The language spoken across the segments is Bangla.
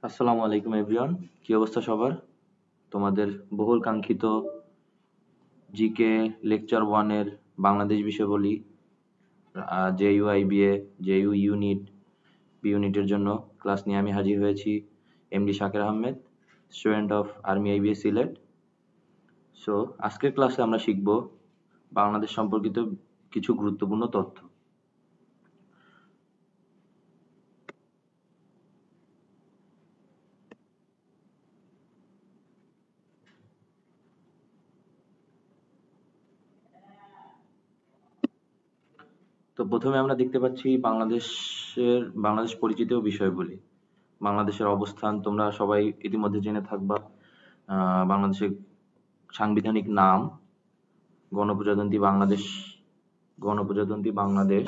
আসসালামু আলাইকুম এভরিওয়ান। কি অবস্থা সবার? তোমাদের বহুল কাঙ্ক্ষিত জিকে লেকচার 1 এর বাংলাদেশ বিষয়াবলী জেইউআইবিএ জেইউ ইউনিট বি ইউনিটের জন্য ক্লাস নিয়ে আমি হাজির হয়েছি। MD Shakir Ahmed, student of army IBA Sylhet. So আজকের ক্লাসে আমরা শিখব বাংলাদেশ সম্পর্কিত কিছু গুরুত্বপূর্ণ তথ্য। তো প্রথমে আমরা দেখতে পাচ্ছি বাংলাদেশ পরিচিত বিষয়গুলি। বাংলাদেশের অবস্থান তোমরা সবাই ইতিমধ্যে জেনে থাকবা। বাংলাদেশের সাংবিধানিক নাম গণপ্রজাতন্ত্রী বাংলাদেশ। গণপ্রজাতন্ত্রী বাংলাদেশ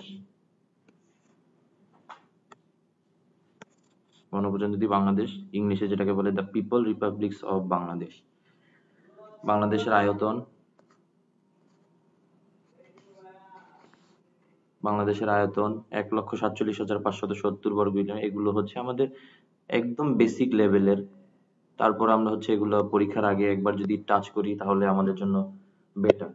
গণপ্রজাতন্ত্রী বাংলাদেশ ইংলিশে যেটাকে বলে দ্য পিপল রিপাবলিকস অফ বাংলাদেশ। বাংলাদেশের আয়তন ১,৪৭,৫৭০ বর্গ কিলোমিটার। এগুলো হচ্ছে আমাদের একদম বেসিক লেভেলের। তারপর আমরা হচ্ছে এগুলো পরীক্ষার আগে একবার যদি টাচ করি তাহলে আমাদের জন্য বেটার।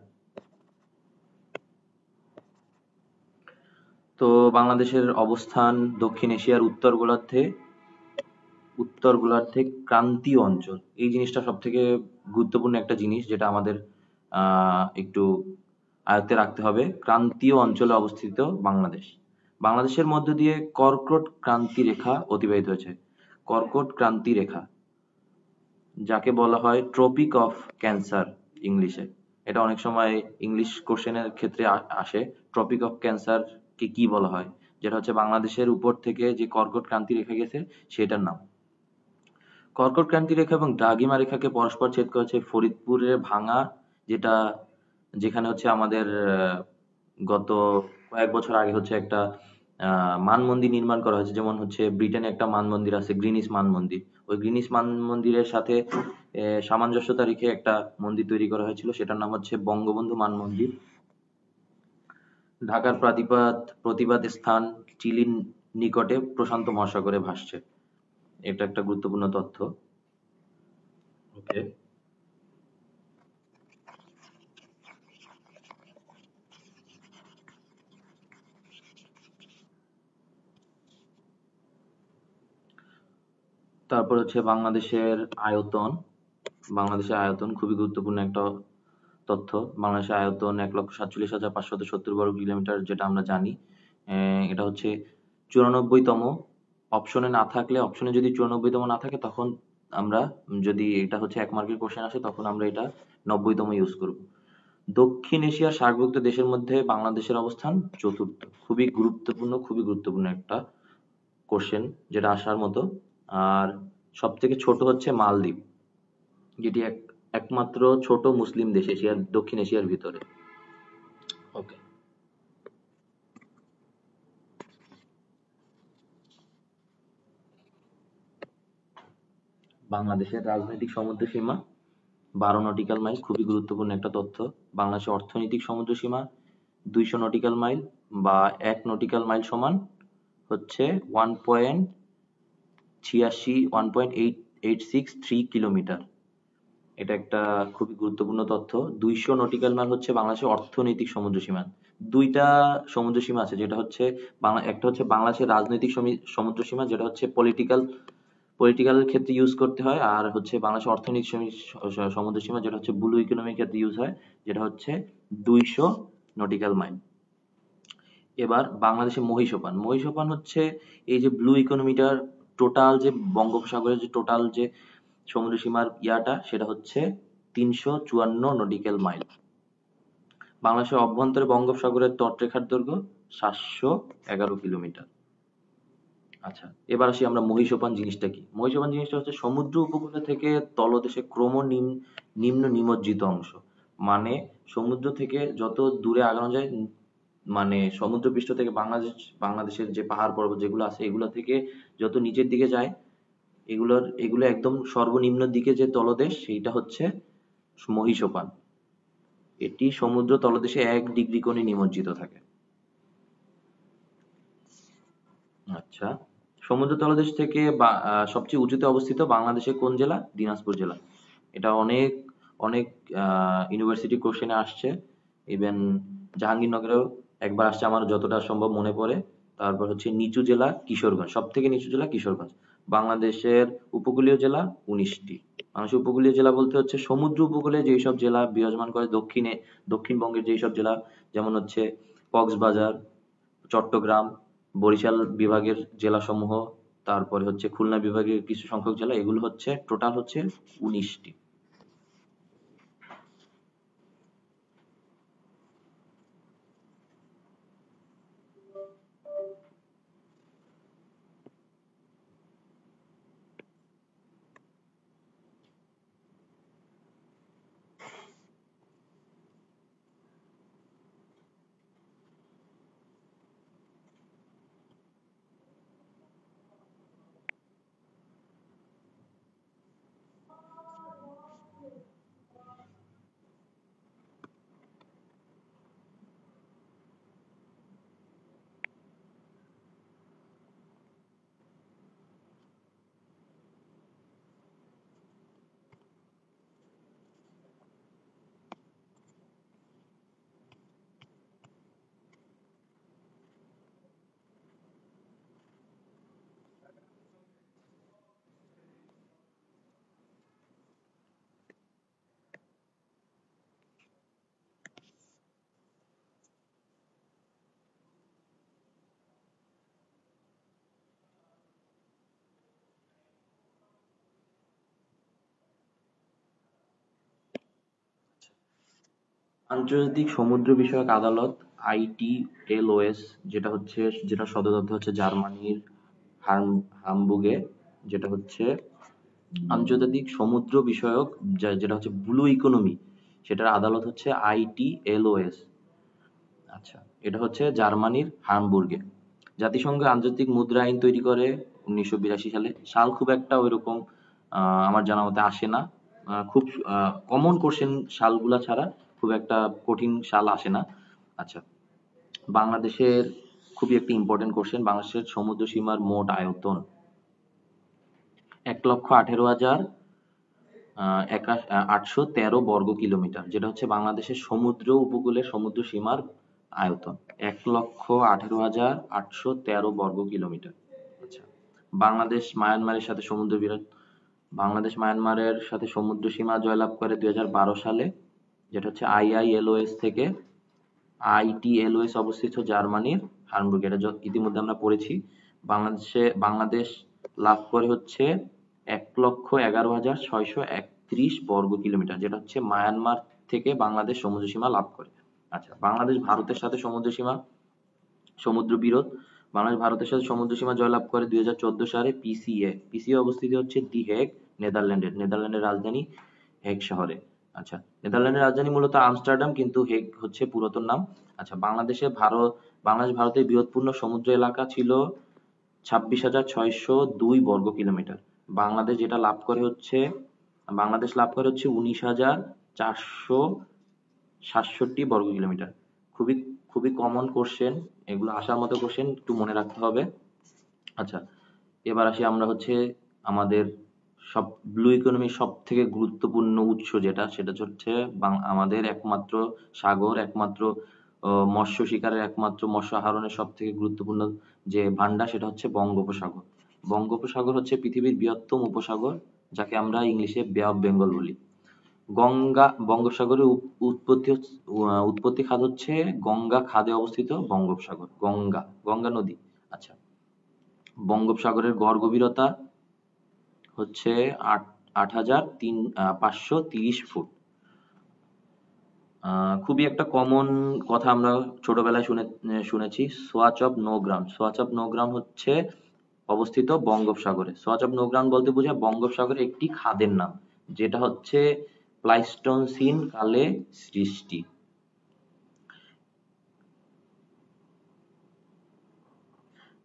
তো বাংলাদেশের অবস্থান দক্ষিণ এশিয়ার উত্তর গোলার্ধে ক্রান্তীয় অঞ্চল। এই জিনিসটা সব থেকে গুরুত্বপূর্ণ একটা জিনিস, যেটা আমাদের একটু আয়ত্তে রাখতে হবে। ক্রান্তীয় অঞ্চলে অবস্থিত বাংলাদেশ। বাংলাদেশের মধ্য দিয়ে কর্কট ক্রান্তি রেখা অতিবাহিত হয়েছে। কর্কট ক্রান্তি রেখা, যাকে বলা হয় ট্রপিক অফ ক্যান্সার ইংলিশে। এটা অনেক সময় ইংলিশ কোশ্চেনের ক্ষেত্রে আসে। ট্রপিক অফ ক্যান্সার কে কি বলা হয়, যেটা হচ্ছে বাংলাদেশের উপর থেকে যে কর্কট ক্রান্তি রেখা গেছে সেটার নাম। কর্কট ক্রান্তি রেখা এবং দ্রাঘিমা রেখাকে পরস্পর ছেদ করেছে ফরিদপুরের ভাঙা, যেখানে হচ্ছে আমাদের গত কয়েক বছর আগে হচ্ছে একটা মানমন্দির নির্মাণ করা হয়েছে। যেমন হচ্ছে ব্রিটেনে একটা মানমন্দির আছে, গ্রিনিস মানমন্দির। ওই গ্রিনিস মানমন্দিরের সাথে সামঞ্জস্যতা রেখে একটা মন্দির তৈরি করা হয়েছিল, সেটার নাম হচ্ছে বঙ্গবন্ধু মানমন্দির। ঢাকার প্রতিবাদ স্থান চিলির নিকটে প্রশান্ত মহাসাগরে ভাসছে। এটা একটা গুরুত্বপূর্ণ তথ্য। ওকে, তারপর হচ্ছে বাংলাদেশের আয়তন খুবই গুরুত্বপূর্ণ একটা তথ্য। বাংলাদেশের আয়তন ১,৪৭,৫৭০ বর্গ কিলোমিটার, যেটা আমরা জানি। এটা হচ্ছে ৯৪তম। অপশনে যদি ৯৪তম না থাকে, তখন আমরা, যদি এটা হচ্ছে ১ মার্কের কোশ্চেন আসে, তখন আমরা এটা ৯০তম ইউজ করব। দক্ষিণ এশিয়ার সার্কভুক্ত দেশের মধ্যে বাংলাদেশের অবস্থান চতুর্থ। খুবই গুরুত্বপূর্ণ একটা কোশ্চেন, যেটা আসার মতো। আর সবথেকে ছোট হচ্ছে মালদ্বীপ, যেটি একমাত্র ছোট মুসলিম দেশ দক্ষিণ এশিয়ার ভিতরে। ওকে, বাংলাদেশের রাজনৈতিক সমুদ্র সীমা ১২ নটিক্যাল মাইল, খুবই গুরুত্বপূর্ণ একটা তথ্য। বাংলাদেশের অর্থনৈতিক সমুদ্র সীমা ২০০ নটিক্যাল মাইল, বা ১ নটিক্যাল মাইল সমান হচ্ছে 1.86 কিলোমিটার। এটা একটা খুবই গুরুত্বপূর্ণ তথ্য। ২০০ নটিক্যাল মাইল হচ্ছে বাংলাদেশের অর্থনৈতিক সমুদ্র সীমা। দুইটা সমুদ্র সীমা আছে, যেটা হচ্ছে একটা হচ্ছে বাংলাদেশের রাজনৈতিক সমুদ্র সীমা, যেটা হচ্ছে পলিটিক্যাল ক্ষেত্রে ইউজ করতে হয়। আর হচ্ছে বাংলাদেশের অর্থনৈতিক সমুদ্র সীমা, যেটা হচ্ছে ব্লু ইকোনমিক ক্ষেত্রে ইউজ হয়, যেটা হচ্ছে ২০০ নটিক্যাল মাইল। এবার বাংলাদেশের মহীসোপান হচ্ছে এই যে ব্লু ইকোনমিটার টোটাল যে বঙ্গোপসাগরের যে টোটাল যে সমুদ্র সীমার সেটা হচ্ছে ৩৫৪ নটিক্যাল মাইল। বাংলাদেশের অভ্যন্তরে বঙ্গোপসাগরের তটরেখার দৈর্ঘ্য ৭১১ কিলোমিটার। আচ্ছা, এবার আসি আমরা মহীসোপান জিনিসটা কি। মহীসোপান জিনিসটা হচ্ছে সমুদ্র উপকূল থেকে তলদেশে নিম্ন নিমজ্জিত অংশ। মানে সমুদ্র থেকে যত দূরে আগানো যায়, মানে সমুদ্রপৃষ্ঠ থেকে বাংলাদেশের যে পাহাড় পর্বত যেগুলো আছে, এগুলো থেকে যত নিচের দিকে যায়, এগুলো একদম সর্বনিম্ন দিকে যে তলদেশ, সেইটা হচ্ছে মহীসোপান। এটি সমুদ্র তলদেশে ১ ডিগ্রি কোণে নিমজ্জিত থাকে। আচ্ছা, সমুদ্র তলদেশ থেকে সবচেয়ে উঁচুতে অবস্থিত বাংলাদেশের কোন জেলা? দিনাজপুর জেলা। এটা অনেক অনেক ইউনিভার্সিটি কোশ্চেনে আসছে, ইভেন জাহাঙ্গীরনগরেও একবার আসছে আমার যতটা সম্ভব মনে পড়ে। তারপর হচ্ছে নিচু জেলা কিশোরগঞ্জ, সব থেকে নিচু জেলা কিশোরগঞ্জ। বাংলাদেশের উপকূলীয় জেলা 19টি। বাংলাদেশের উপকূলীয় জেলা বলতে হচ্ছে সমুদ্র উপকূলে যেই সব জেলা বিরাজমান করে, দক্ষিণবঙ্গের যেই সব জেলা, যেমন হচ্ছে কক্সবাজার, চট্টগ্রাম, বরিশাল বিভাগের জেলাসমূহ, তারপরে হচ্ছে খুলনা বিভাগের কিছু সংখ্যক জেলা, এগুলো হচ্ছে টোটাল হচ্ছে 19টি। আন্তর্জাতিক সমুদ্র বিষয়ক আদালত, আইটিএলওএস, যেটা সদর দপ্তর হচ্ছে জার্মানির হামবুর্গে, যেটা হচ্ছে আন্তর্জাতিক সমুদ্র বিষয়ক, যেটা হচ্ছে ব্লু ইকোনমি, সেটার আদালত হচ্ছে আইটিএলওএস। আচ্ছা, এটা হচ্ছে জার্মানির হামবুর্গে। জাতিসংঘ আন্তর্জাতিক মুদ্রা আইন তৈরি করে 1982 সালে। সাল খুব একটা ওইরকম আমার জানা মতে আসে না। খুব কমন কোশ্চেন সালগুলা ছাড়া খুব একটা কঠিন সাল আসে না। আচ্ছা, বাংলাদেশের খুবই একটা ইম্পর্টেন্ট কোশ্চেন, বাংলাদেশের সমুদ্র সীমার মোট আয়তন 1,18,000 813 বর্গ কিলোমিটার, যেটা হচ্ছে বাংলাদেশের সমুদ্র উপকূলের সমুদ্র সীমার আয়তন 1,18,813 বর্গ কিলোমিটার। আচ্ছা, বাংলাদেশ মায়ানমারের সাথে বাংলাদেশ মায়ানমারের সাথে সমুদ্র সীমা জয়লাভ করে 2012 সালে, যেটা হচ্ছে আইআইএলওএস থেকে। আইটিএলওএস অবস্থিত জার্মানির হামবুর্গে, এটা ইতিমধ্যে আমরা পড়েছি। বাংলাদেশ লাভ করে হচ্ছে 1,11,631 বর্গ কিলোমিটার, যেটা হচ্ছে মায়ানমার থেকে বাংলাদেশ সমুদ্র সীমা লাভ করে। আচ্ছা, বাংলাদেশ ভারতের সাথে সমুদ্র বিরোধ, বাংলাদেশ ভারতের সাথে সমুদ্র সীমা জয়লাভ করে 2014 সালে পিসিএ অবস্থিত হচ্ছে দি হেগ, নেদারল্যান্ডের রাজধানী হেগ শহরে। আচ্ছা, নেদারল্যান্ডের রাজধানী মূলত আমস্টারডাম, কিন্তু হেগ হচ্ছে পুরাতন নাম। আচ্ছা, বাংলাদেশ ভারতের বৃহৎপূর্ণ সমুদ্র এলাকা ছিল 26,602 বর্গ কিলোমিটার। বাংলাদেশ লাভ করে হচ্ছে 19,467 বর্গ কিলোমিটার। খুবই খুবই কমন কোশ্চেন, এগুলো আসার মতো কোশ্চেন, একটু মনে রাখতে হবে। আচ্ছা, এবার আসি আমরা হচ্ছে আমাদের ব্লু ইকোনমির সব থেকে গুরুত্বপূর্ণ উৎস, সেটা হচ্ছে আমাদের একমাত্র সাগর, একমাত্র মৎস্য শিকারের, একমাত্র মৎস্য আহরণের সব থেকে গুরুত্বপূর্ণ যে ভান্ডার, সেটা হচ্ছে বঙ্গোপসাগর। বঙ্গোপসাগর হচ্ছে পৃথিবীর বৃহত্তম উপসাগর, যাকে আমরা ইংলিশে বে অফ বেঙ্গল বলি। বঙ্গোপসাগরের উৎপত্তি খাত হচ্ছে গঙ্গা খাদে অবস্থিত বঙ্গোপসাগর, গঙ্গা নদী। আচ্ছা, বঙ্গোপসাগরের গড় গভীরতা হচ্ছে 8,530 ফুট। খুবই একটা কমন কথা আমরা ছোটবেলায় শুনেছি, সোয়াচ অফ নোগ্রাম। সোয়াচ অফ নোগ্রাম হচ্ছে অবস্থিত বঙ্গোপসাগরে। সোয়াচ অফ নোগ্রাম বলতে বোঝায় বঙ্গোপসাগরের একটি খাদের নাম, যেটা হচ্ছে প্লাইস্টোসিন কালে সৃষ্টি।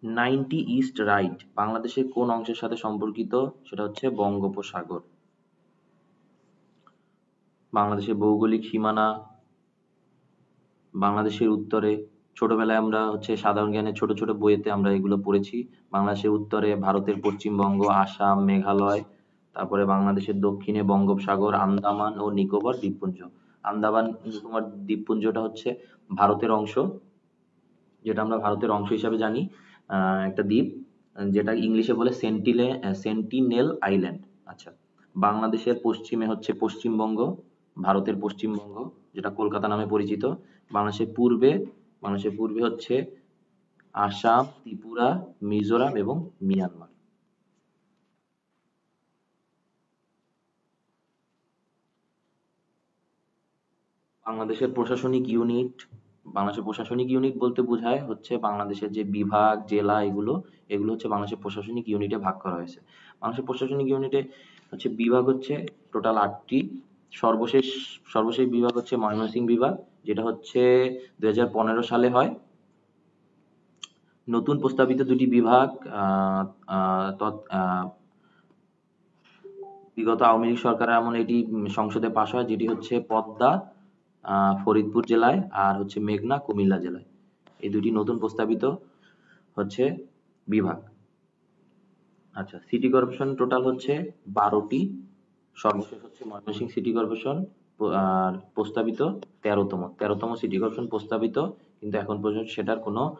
নাইনটি ইস্ট রাইট বাংলাদেশের কোন অংশের সাথে সম্পর্কিত? সেটা হচ্ছে বঙ্গোপসাগর। বাংলাদেশের ভৌগোলিক সীমানা বাংলাদেশের উত্তরে ছোটবেলায় আমরা হচ্ছে সাধারণ জ্ঞানের ছোট ছোট বইয়েতে আমরা এগুলো পড়েছি। বাংলাদেশের উত্তরে ভারতের পশ্চিমবঙ্গ, আসাম, মেঘালয়, তারপরে বাংলাদেশের দক্ষিণে বঙ্গোপসাগর, আন্দামান ও নিকোবর দ্বীপপুঞ্জ। আন্দামান নিকোবর দ্বীপপুঞ্জটা হচ্ছে ভারতের অংশ, যেটা আমরা ভারতের অংশ হিসাবে জানি। একটা দ্বীপ, যেটা ইংলিশে বলে সেন্টিনেল আইল্যান্ড। আচ্ছা, বাংলাদেশের পশ্চিমে হচ্ছে পশ্চিমবঙ্গ, ভারতের পশ্চিমবঙ্গ, যেটা কলকাতা নামে পরিচিত। বাংলাদেশের পূর্বে হচ্ছে আসাম, ত্রিপুরা, মিজোরাম এবং মিয়ানমার। বাংলাদেশের প্রশাসনিক ইউনিট বাংলাদেশের প্রশাসনিক ইউনিট বলতে বোঝায় হচ্ছে বাংলাদেশের যে বিভাগ, জেলা, এগুলো হচ্ছে বাংলাদেশের প্রশাসনিক ইউনিটে ভাগ করা হয়েছে। বাংলাদেশের প্রশাসনিক ইউনিটে হচ্ছে বিভাগ হচ্ছে টোটাল ৮টি। সর্বশেষ সর্বশেষ বিভাগ হচ্ছে ময়মনসিংহ বিভাগ, যেটা হচ্ছে ২০১৫ সালে হয়। নতুন প্রস্তাবিত দুটি বিভাগ আহ, আহ, তৎ- আহ, বিগত আওয়ামী লীগ সরকারের আমলে এটি সংসদে পাস হয়, যেটি হচ্ছে পদ্মা ফরিদপুর জেলায়, আর হচ্ছে মেঘনা কুমিল্লা জেলায়। এই দুটি নতুন প্রস্তাবিত হচ্ছে বিভাগ। আচ্ছা, সিটি কর্পোরেশন টোটাল হচ্ছে ১২টি। সর্বশেষ হচ্ছে ময়মনসিংহ সিটি কর্পোরেশন, আর প্রস্তাবিত ১৩তম সিটি কর্পোরেশন প্রস্তাবিত, কিন্তু এখন পর্যন্ত সেটার কোনো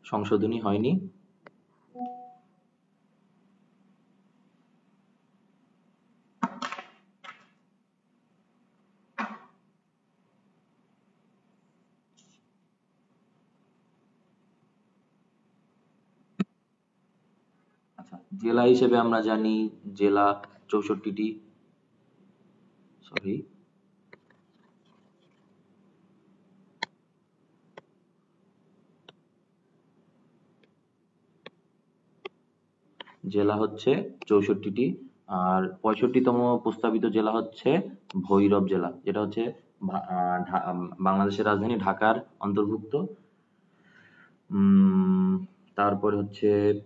সংশোধনী হয়নি। আচ্ছা, জেলা হিসেবে আমরা জানি জেলা ৬৪টি। সরি, জেলা হচ্ছে ৬৪টি। আর ৬৫তম প্রস্তাবিত জেলা হচ্ছে ভৈরব জেলা, যেটা হচ্ছে বাংলাদেশের রাজধানী ঢাকার অন্তর্ভুক্ত। উম, তারপরে হচ্ছে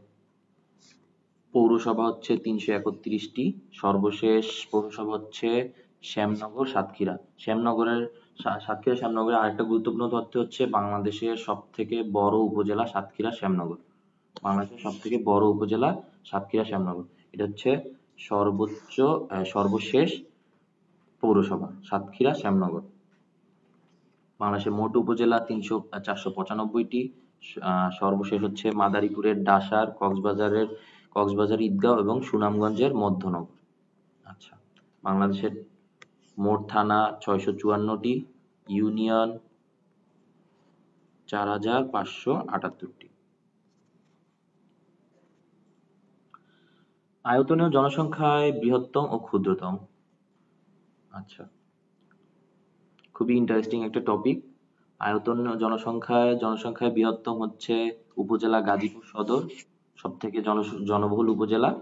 পৌরসভা হচ্ছে ৩৩১টি। সর্বশেষ পৌরসভা হচ্ছে শ্যামনগর, সাতক্ষীরা। শ্যামনগরের আরেকটা গুরুত্বপূর্ণ তথ্য হচ্ছে বাংলাদেশের সব থেকে বড় উপজেলা সাতক্ষীরা শ্যামনগর। বাংলাদেশের সব থেকে বড় উপজেলা সাতক্ষীরা শ্যামনগর। এটা হচ্ছে সর্বশেষ পৌরসভা সাতক্ষীরা শ্যামনগর। বাংলাদেশের মোট উপজেলা ৪৯৫টি। সর্বশেষ হচ্ছে মাদারীপুরের ডাসার, কক্সবাজার ঈদগাঁও এবং সুনামগঞ্জের মধ্যনগর। আচ্ছা, বাংলাদেশের মোট থানা ৬৫৪টি, ইউনিয়ন ৪৫৭৮টি। আয়তনে ও জনসংখ্যায় বৃহত্তম ও ক্ষুদ্রতম। আচ্ছা, খুবই ইন্টারেস্টিং একটা টপিক। আয়তন ও জনসংখ্যায় বৃহত্তম হচ্ছে উপজেলা গাজীপুর সদর, সবথেকে জনবহুল উপজেলা।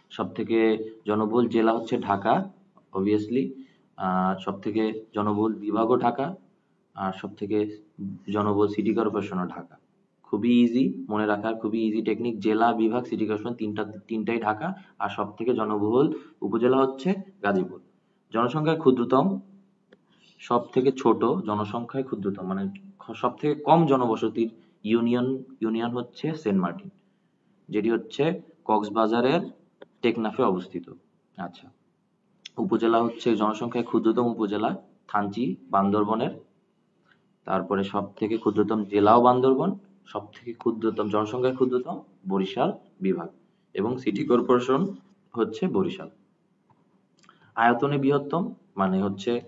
সবথেকে জনবহুল জেলা হচ্ছে ঢাকা, অবভিয়াসলি। সবথেকে জনবহুল বিভাগও ঢাকা, আর সবথেকে জনবহুল সিটি কর্পোরেশনও ঢাকা। খুবই ইজি মনে রাখার, খুবই ইজি টেকনিক। জেলা, বিভাগ, সিটি কর্পোরেশন তিনটাই ঢাকা, আর সবথেকে জনবহুল উপজেলা হচ্ছে গাজীপুর। জনসংখ্যায় ক্ষুদ্রতম, সবথেকে ছোট জনসংখ্যায় ক্ষুদ্রতম, মানে সবথেকে কম জনবসতির ইউনিয়ন হচ্ছে সেন্ট মার্টিন, যেটি হচ্ছে কক্সবাজারের টেকনাফে অবস্থিত। আচ্ছা, উপজেলা হচ্ছে জনসংখ্যায় ক্ষুদ্রতম উপজেলা থানচি, বান্দরবনের। তারপরে সব থেকে ক্ষুদ্রতম জেলাও বান্দরবন, সব থেকে ক্ষুদ্রতম জনসংখ্যায় ক্ষুদ্রতম বরিশাল বিভাগ, এবং সিটি কর্পোরেশন হচ্ছে বরিশাল। আয়তনে বৃহত্তম মানে হচ্ছে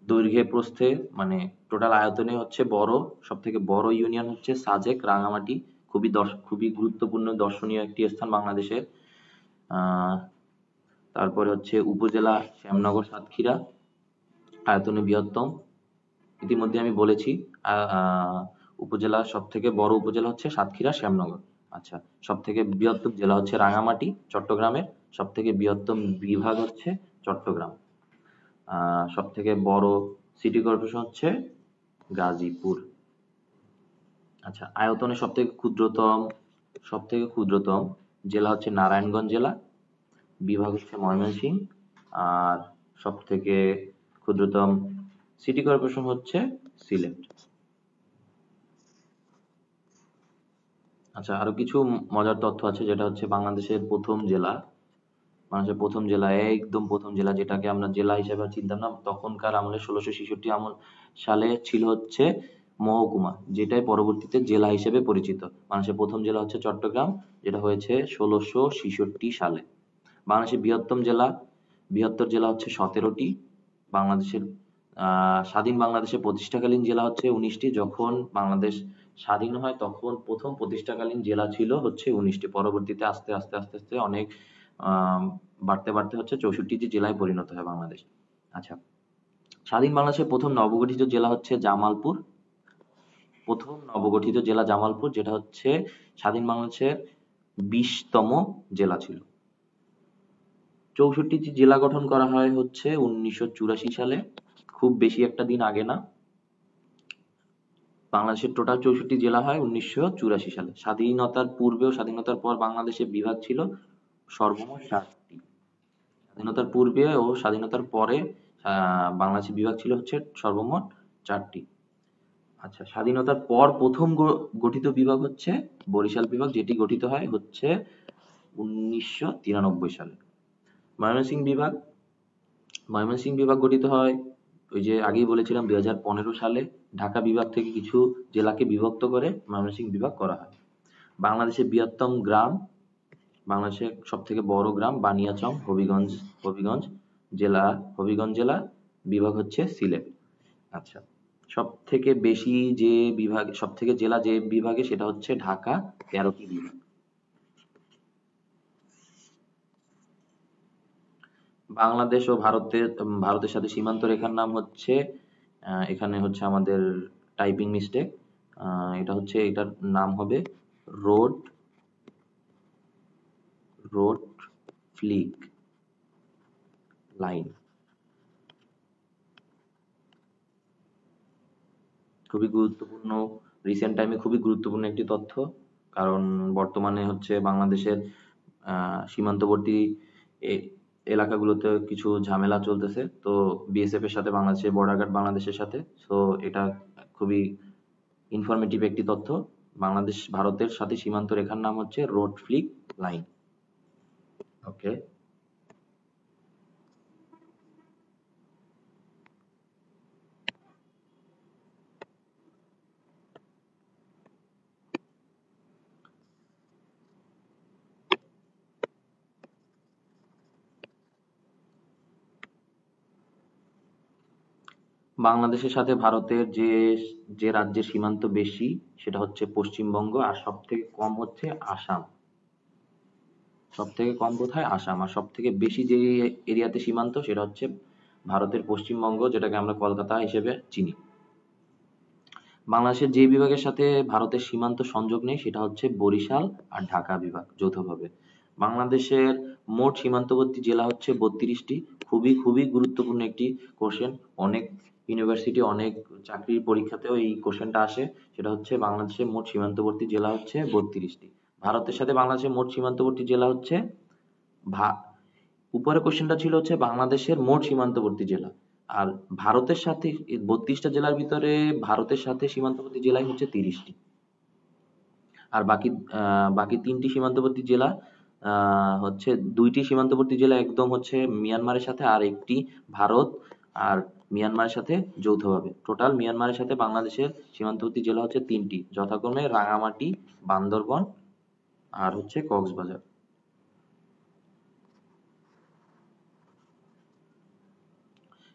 দৈর্ঘ্যে প্রস্থে, মানে টোটাল আয়তনে হচ্ছে বড়। সব থেকে বড় ইউনিয়ন হচ্ছে সাজেক, রাঙামাটি। খুবই গুরুত্বপূর্ণ দর্শনীয় একটি স্থান বাংলাদেশের। আহ তারপরে হচ্ছে উপজেলা শ্যামনগর, সাতক্ষীরা, আয়তনে বৃহত্তম। ইতিমধ্যে আমি বলেছি উপজেলা, সব থেকে বড় উপজেলা হচ্ছে সাতক্ষীরা শ্যামনগর। আচ্ছা, সব থেকে বৃহত্তম জেলা হচ্ছে রাঙামাটি চট্টগ্রামের। সব থেকে বৃহত্তম বিভাগ হচ্ছে চট্টগ্রাম। সব থেকে বড় সিটি কর্পোরেশন হচ্ছে গাজীপুর। আচ্ছা, আয়তনে সব থেকে ক্ষুদ্রতম জেলা হচ্ছে নারায়ণগঞ্জ জেলা, বিভাগ হচ্ছে ময়মনসিংহ, আর সব থেকে ক্ষুদ্রতম সিটি কর্পোরেশন হচ্ছে সিলেট। আচ্ছা, আরো কিছু মজার তথ্য আছে, যেটা হচ্ছে বাংলাদেশের প্রথম জেলা, একদম প্রথম জেলা, যেটাকে আমরা জেলা হিসেবে আর চিনতাম না তখনকার আমলে, 1666 সালে ছিল হচ্ছে মহকুমা, যেটাই পরবর্তীতে জেলা হিসেবে পরিচিত। বাংলাদেশের প্রথম জেলা হচ্ছে চট্টগ্রাম, যেটা হয়েছে 1666 সালে। বাংলাদেশের বৃহত্তর জেলা হচ্ছে 17টি। বাংলাদেশের স্বাধীন বাংলাদেশের প্রতিষ্ঠাকালীন জেলা হচ্ছে 19টি। যখন বাংলাদেশ স্বাধীন হয় তখন প্রথম প্রতিষ্ঠাকালীন জেলা ছিল হচ্ছে 19টি। পরবর্তীতে আস্তে আস্তে আস্তে আস্তে অনেক বাড়তে বাড়তে হচ্ছে 64টি জেলায় পরিণত হয় বাংলাদেশ। আচ্ছা, স্বাধীন বাংলাদেশের প্রথম নবগঠিত জেলা হচ্ছে জামালপুর। যেটা হচ্ছে স্বাধীন বাংলাদেশের 20তম জেলা ছিল। 64টি জেলা গঠন করা হয় হচ্ছে 1984 সালে, খুব বেশি একটা দিন আগে না। বাংলাদেশের টোটাল 64টি জেলা হয় 1984 সালে। স্বাধীনতার পূর্বে ও স্বাধীনতার পর বাংলাদেশে বিভাগ ছিল সর্বমোট 4টি। স্বাধীনতার পূর্বে ও স্বাধীনতার পরে বাংলাদেশে বিভাগ ছিল হচ্ছে সর্বমোট 4টি। আচ্ছা, স্বাধীনতার পর প্রথম গঠিত বিভাগ হচ্ছে বরিশাল বিভাগ, যেটি গঠিত হয় হচ্ছে 1993 সালে। ময়মনসিংহ বিভাগ গঠিত হয়, ওই যে আগেই বলেছিলাম, 2015 সালে। ঢাকা বিভাগ থেকে কিছু জেলাকে বিভক্ত করে ময়মনসিংহ বিভাগ করা হয়। বাংলাদেশের বাংলাদেশের সব থেকে বড় গ্রাম বানিয়াচং, হবিগঞ্জ জেলা, বিভাগ হচ্ছে সিলেট। আচ্ছা, সব থেকে জেলা যে বিভাগে, সেটা হচ্ছে ঢাকা, 13টি বিভাগ। বাংলাদেশ ও ভারতের সাথে সীমান্ত রেখার নাম হচ্ছে, এখানে হচ্ছে আমাদের টাইপিং মিস্টেক, এটার নাম হবে রোড ফ্লিক লাইন। খুবই গুরুত্বপূর্ণ, রিসেন্ট টাইমে খুবই গুরুত্বপূর্ণ একটি তথ্য, কারণ বর্তমানে হচ্ছে বাংলাদেশের সীমান্তবর্তী এলাকাগুলোতে কিছু ঝামেলা চলতেছে, তো বিএসএফ এর সাথে বাংলাদেশের বর্ডার গার্ড বাংলাদেশের সাথে, তো এটা খুবই ইনফরমেটিভ একটি তথ্য। বাংলাদেশ ভারতের সাথে সীমান্ত রেখার নাম হচ্ছে রোড ফ্লিক লাইন। ওকে, বাংলাদেশের সাথে ভারতের যে রাজ্যের সীমান্ত বেশি, সেটা হচ্ছে পশ্চিমবঙ্গ, আর সব থেকে কম হচ্ছে আসাম। সব থেকে কম কোথায়? আসাম। আর সব থেকে বেশি যে এরিয়াতে সীমান্ত, সেটা হচ্ছে ভারতের পশ্চিমবঙ্গ, যেটাকে আমরা কলকাতা হিসেবে চিনি। বাংলাদেশের যে বিভাগের সাথে ভারতের সীমান্ত সংযোগ নেই, সেটা হচ্ছে বরিশাল আর ঢাকা বিভাগ যৌথভাবে। বাংলাদেশের মোট সীমান্তবর্তী জেলা হচ্ছে 32টি। খুবই খুবই গুরুত্বপূর্ণ একটি কোশ্চেন, অনেক ইউনিভার্সিটি, অনেক চাকরির পরীক্ষাতেও এই কোশ্চেনটা আসে। সেটা হচ্ছে বাংলাদেশের মোট সীমান্তবর্তী জেলা হচ্ছে 32টি। ভারতের সাথে বাংলাদেশের মোট সীমান্তবর্তী জেলা হচ্ছে, উপরের কোশ্চেনটা ছিল হচ্ছে বাংলাদেশের মোট সীমান্তবর্তী জেলা, আর ভারতের সাথে 32টা জেলার ভিতরে ভারতের সাথে সীমান্তবর্তী জেলায় হচ্ছে 30টি। আর বাকি 3টি সীমান্তবর্তী জেলা হচ্ছে, 2টি সীমান্তবর্তী জেলা একদম হচ্ছে মিয়ানমারের সাথে, আর একটি ভারত আর মিয়ানমারের সাথে যৌথভাবে। টোটাল মিয়ানমারের সাথে বাংলাদেশের সীমান্তবর্তী জেলা হচ্ছে 3টি, যথাক্রমে রাঙামাটি, বান্দরবন আর হচ্ছে কক্সবাজার।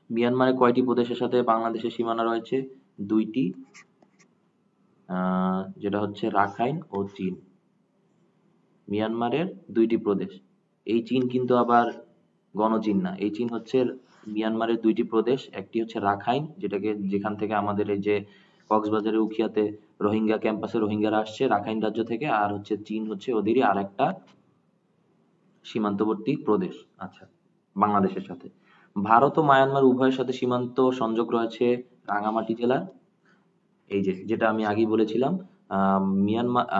মিয়ানমারের কয়টি প্রদেশের সাথে বাংলাদেশের সীমানা রয়েছে? 2টি, যেটা হচ্ছে রাখাইন ও চীন। মিয়ানমারের 2টি প্রদেশ। এই চীন কিন্তু আবার গণচীন না, এই চীন হচ্ছে মিয়ানমারের 2টি প্রদেশ। একটি হচ্ছে রাখাইন, যেখান থেকে আমাদের এই যে কক্সবাজারের উখিয়াতে রোহিঙ্গা ক্যাম্পাসে রোহিঙ্গারা আসছে রাখাইন রাজ্য থেকে, আর হচ্ছে চীন হচ্ছে ওদেরই আরেকটা সীমান্তবর্তী প্রদেশ। আচ্ছা, বাংলাদেশের সাথে ভারত ও মায়ানমার উভয়ের সাথে সীমান্ত সংযোগ রয়েছে রাঙামাটি জেলার। যেটা আমি আগেই বলেছিলাম,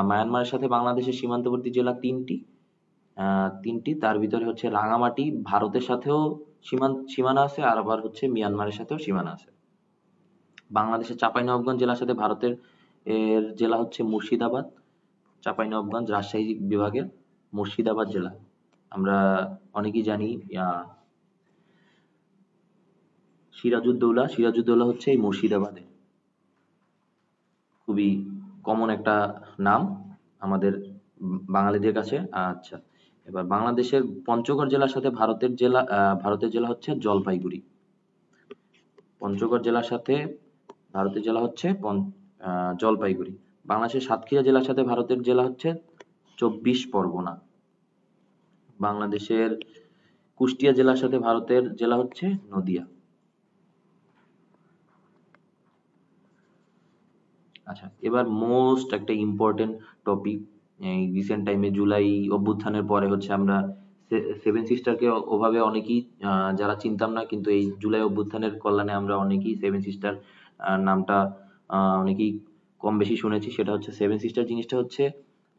মায়ানমারের সাথে বাংলাদেশের সীমান্তবর্তী জেলা 3টি, তার ভিতরে হচ্ছে রাঙামাটি ভারতের সাথেও সীমানা আছে, আর আবার হচ্ছে মিয়ানমারের সাথেও সীমানা আছে। বাংলাদেশের চাঁপাইনবাবগঞ্জ জেলার সাথে ভারতের জেলা হচ্ছে মুর্শিদাবাদ। চাঁপাইনবাবগঞ্জ রাজশাহী বিভাগের মুর্শিদাবাদ জেলা। আমরা অনেকেই জানি সিরাজউদ্দৌলা হচ্ছে এই মুর্শিদাবাদে। খুবই কমন একটা নাম আমাদের বাঙালিদের কাছে। আচ্ছা, এবার বাংলাদেশের পঞ্চগড় জেলার সাথে ভারতের জেলা হচ্ছে জলপাইগুড়ি। পঞ্চগড় জেলার সাথে ভারতের জেলা হচ্ছে জলপাইগুড়ি। বাংলাদেশের সাতক্ষীরা জেলার সাথে ভারতের জেলা হচ্ছে 24 পরগনা। বাংলাদেশের কুষ্টিয়া জেলার সাথে ভারতের জেলা হচ্ছে নদিয়া। আচ্ছা, এবার মোস্ট একটা ইম্পর্টেন্ট টপিক। এই রিসেন্ট টাইমে জুলাই অভ্যুত্থানের পরে হচ্ছে আমরা সেভেন সিস্টারকে ওভাবে অনেকেই যারা চিনতাম না, কিন্তু এই জুলাই অভ্যুত্থানের কল্যাণে আমরা অনেকেই সেভেন সিস্টার নামটা অনেকেই কম বেশি শুনেছি। সেটা হচ্ছে সেভেন সিস্টার জিনিসটা হচ্ছে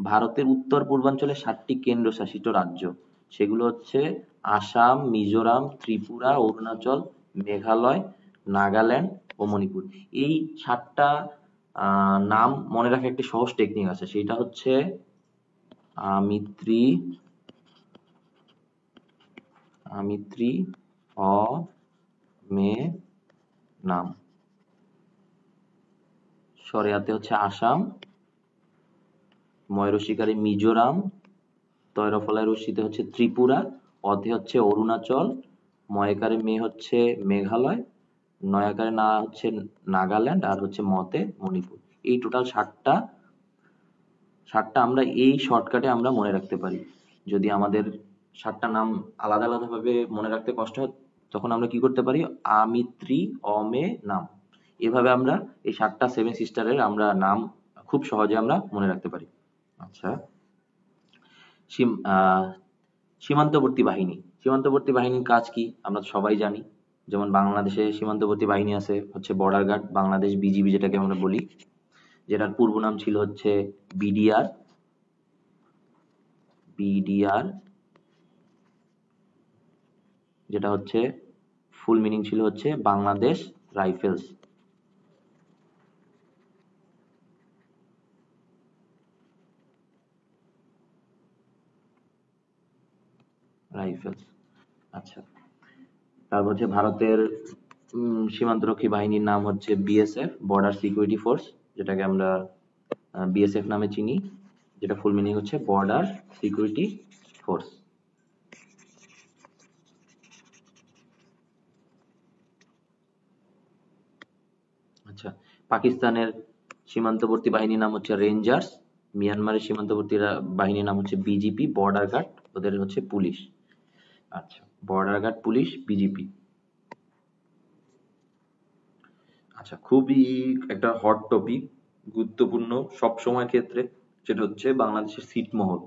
ভারতের উত্তর পূর্বাঞ্চলে 7টি কেন্দ্রশাসিত রাজ্য। সেগুলো হচ্ছে আসাম, মিজোরাম, ত্রিপুরা, অরুণাচল, মেঘালয়, নাগাল্যান্ড ও মণিপুর। এই 7টা নাম মনে রাখার একটি সহজ টেকনিক আছে, সেটা হচ্ছে আমিত্রি অ মে নাম। সরেয়াতে হচ্ছে আসাম, ময়ূরশিকারে মিজোরাম, তয়রফলায় রশ্মিতে হচ্ছে ত্রিপুরা, অধে হচ্ছে অরুণাচল, ময়কারে মে হচ্ছে মেঘালয়, নয়াকারে না হচ্ছে নাগাল্যান্ড, আর হচ্ছে মতে মণিপুর। এই টোটাল 7টা আমরা এই শর্টকাটে আমরা মনে রাখতে পারি। যদি আমাদের 7টা নাম আলাদা আলাদা ভাবে মনে রাখতে কষ্ট হয়, তখন আমরা কি করতে পারি, আমিত্রি অমে নাম, এভাবে আমরা এই 7টা সেভেন সিস্টারের আমরা নাম খুব সহজে আমরা মনে রাখতে পারি। আচ্ছা, সীমান্তবর্তী বাহিনী। সীমান্তবর্তী বাহিনীর কাজ কি আমরা সবাই জানি। যেমন বাংলাদেশে সীমান্তবর্তী বাহিনী আছে হচ্ছে বর্ডার গার্ড, বাংলাদেশ বিজিবি যেটাকে আমরা বলি, যেটার পূর্ব নাম ছিল হচ্ছে বিডিআর। যেটা হচ্ছে ফুল মিনিং ছিল হচ্ছে বাংলাদেশ রাইফেলস। আচ্ছা, তারপর হচ্ছে ভারতের সীমান্তরক্ষী বাহিনীর নাম হচ্ছে বিএসএফ, বর্ডার সিকিউরিটি ফোর্স, যেটাকে আমরা বিএসএফ নামে চিনি, যেটা ফুল মিনিং হচ্ছে বর্ডার সিকিউরিটি ফোর্স। আচ্ছা, পাকিস্তানের সীমান্তবর্তী বাহিনীর নাম হচ্ছে রেঞ্জার্স, মিয়ানমারের সীমান্তবর্তী বাহিনীর নাম হচ্ছে বিজিপি, বর্ডার গার্ড, ওদের হচ্ছে পুলিশ। আচ্ছা, বর্ডার গার্ড, পুলিশ, বিজিপি। আচ্ছা, খুবই একটা হট টপিক, গুরুত্বপূর্ণ সব সময়ের ক্ষেত্রে, সেটা হচ্ছে বাংলাদেশের ছিটমহল।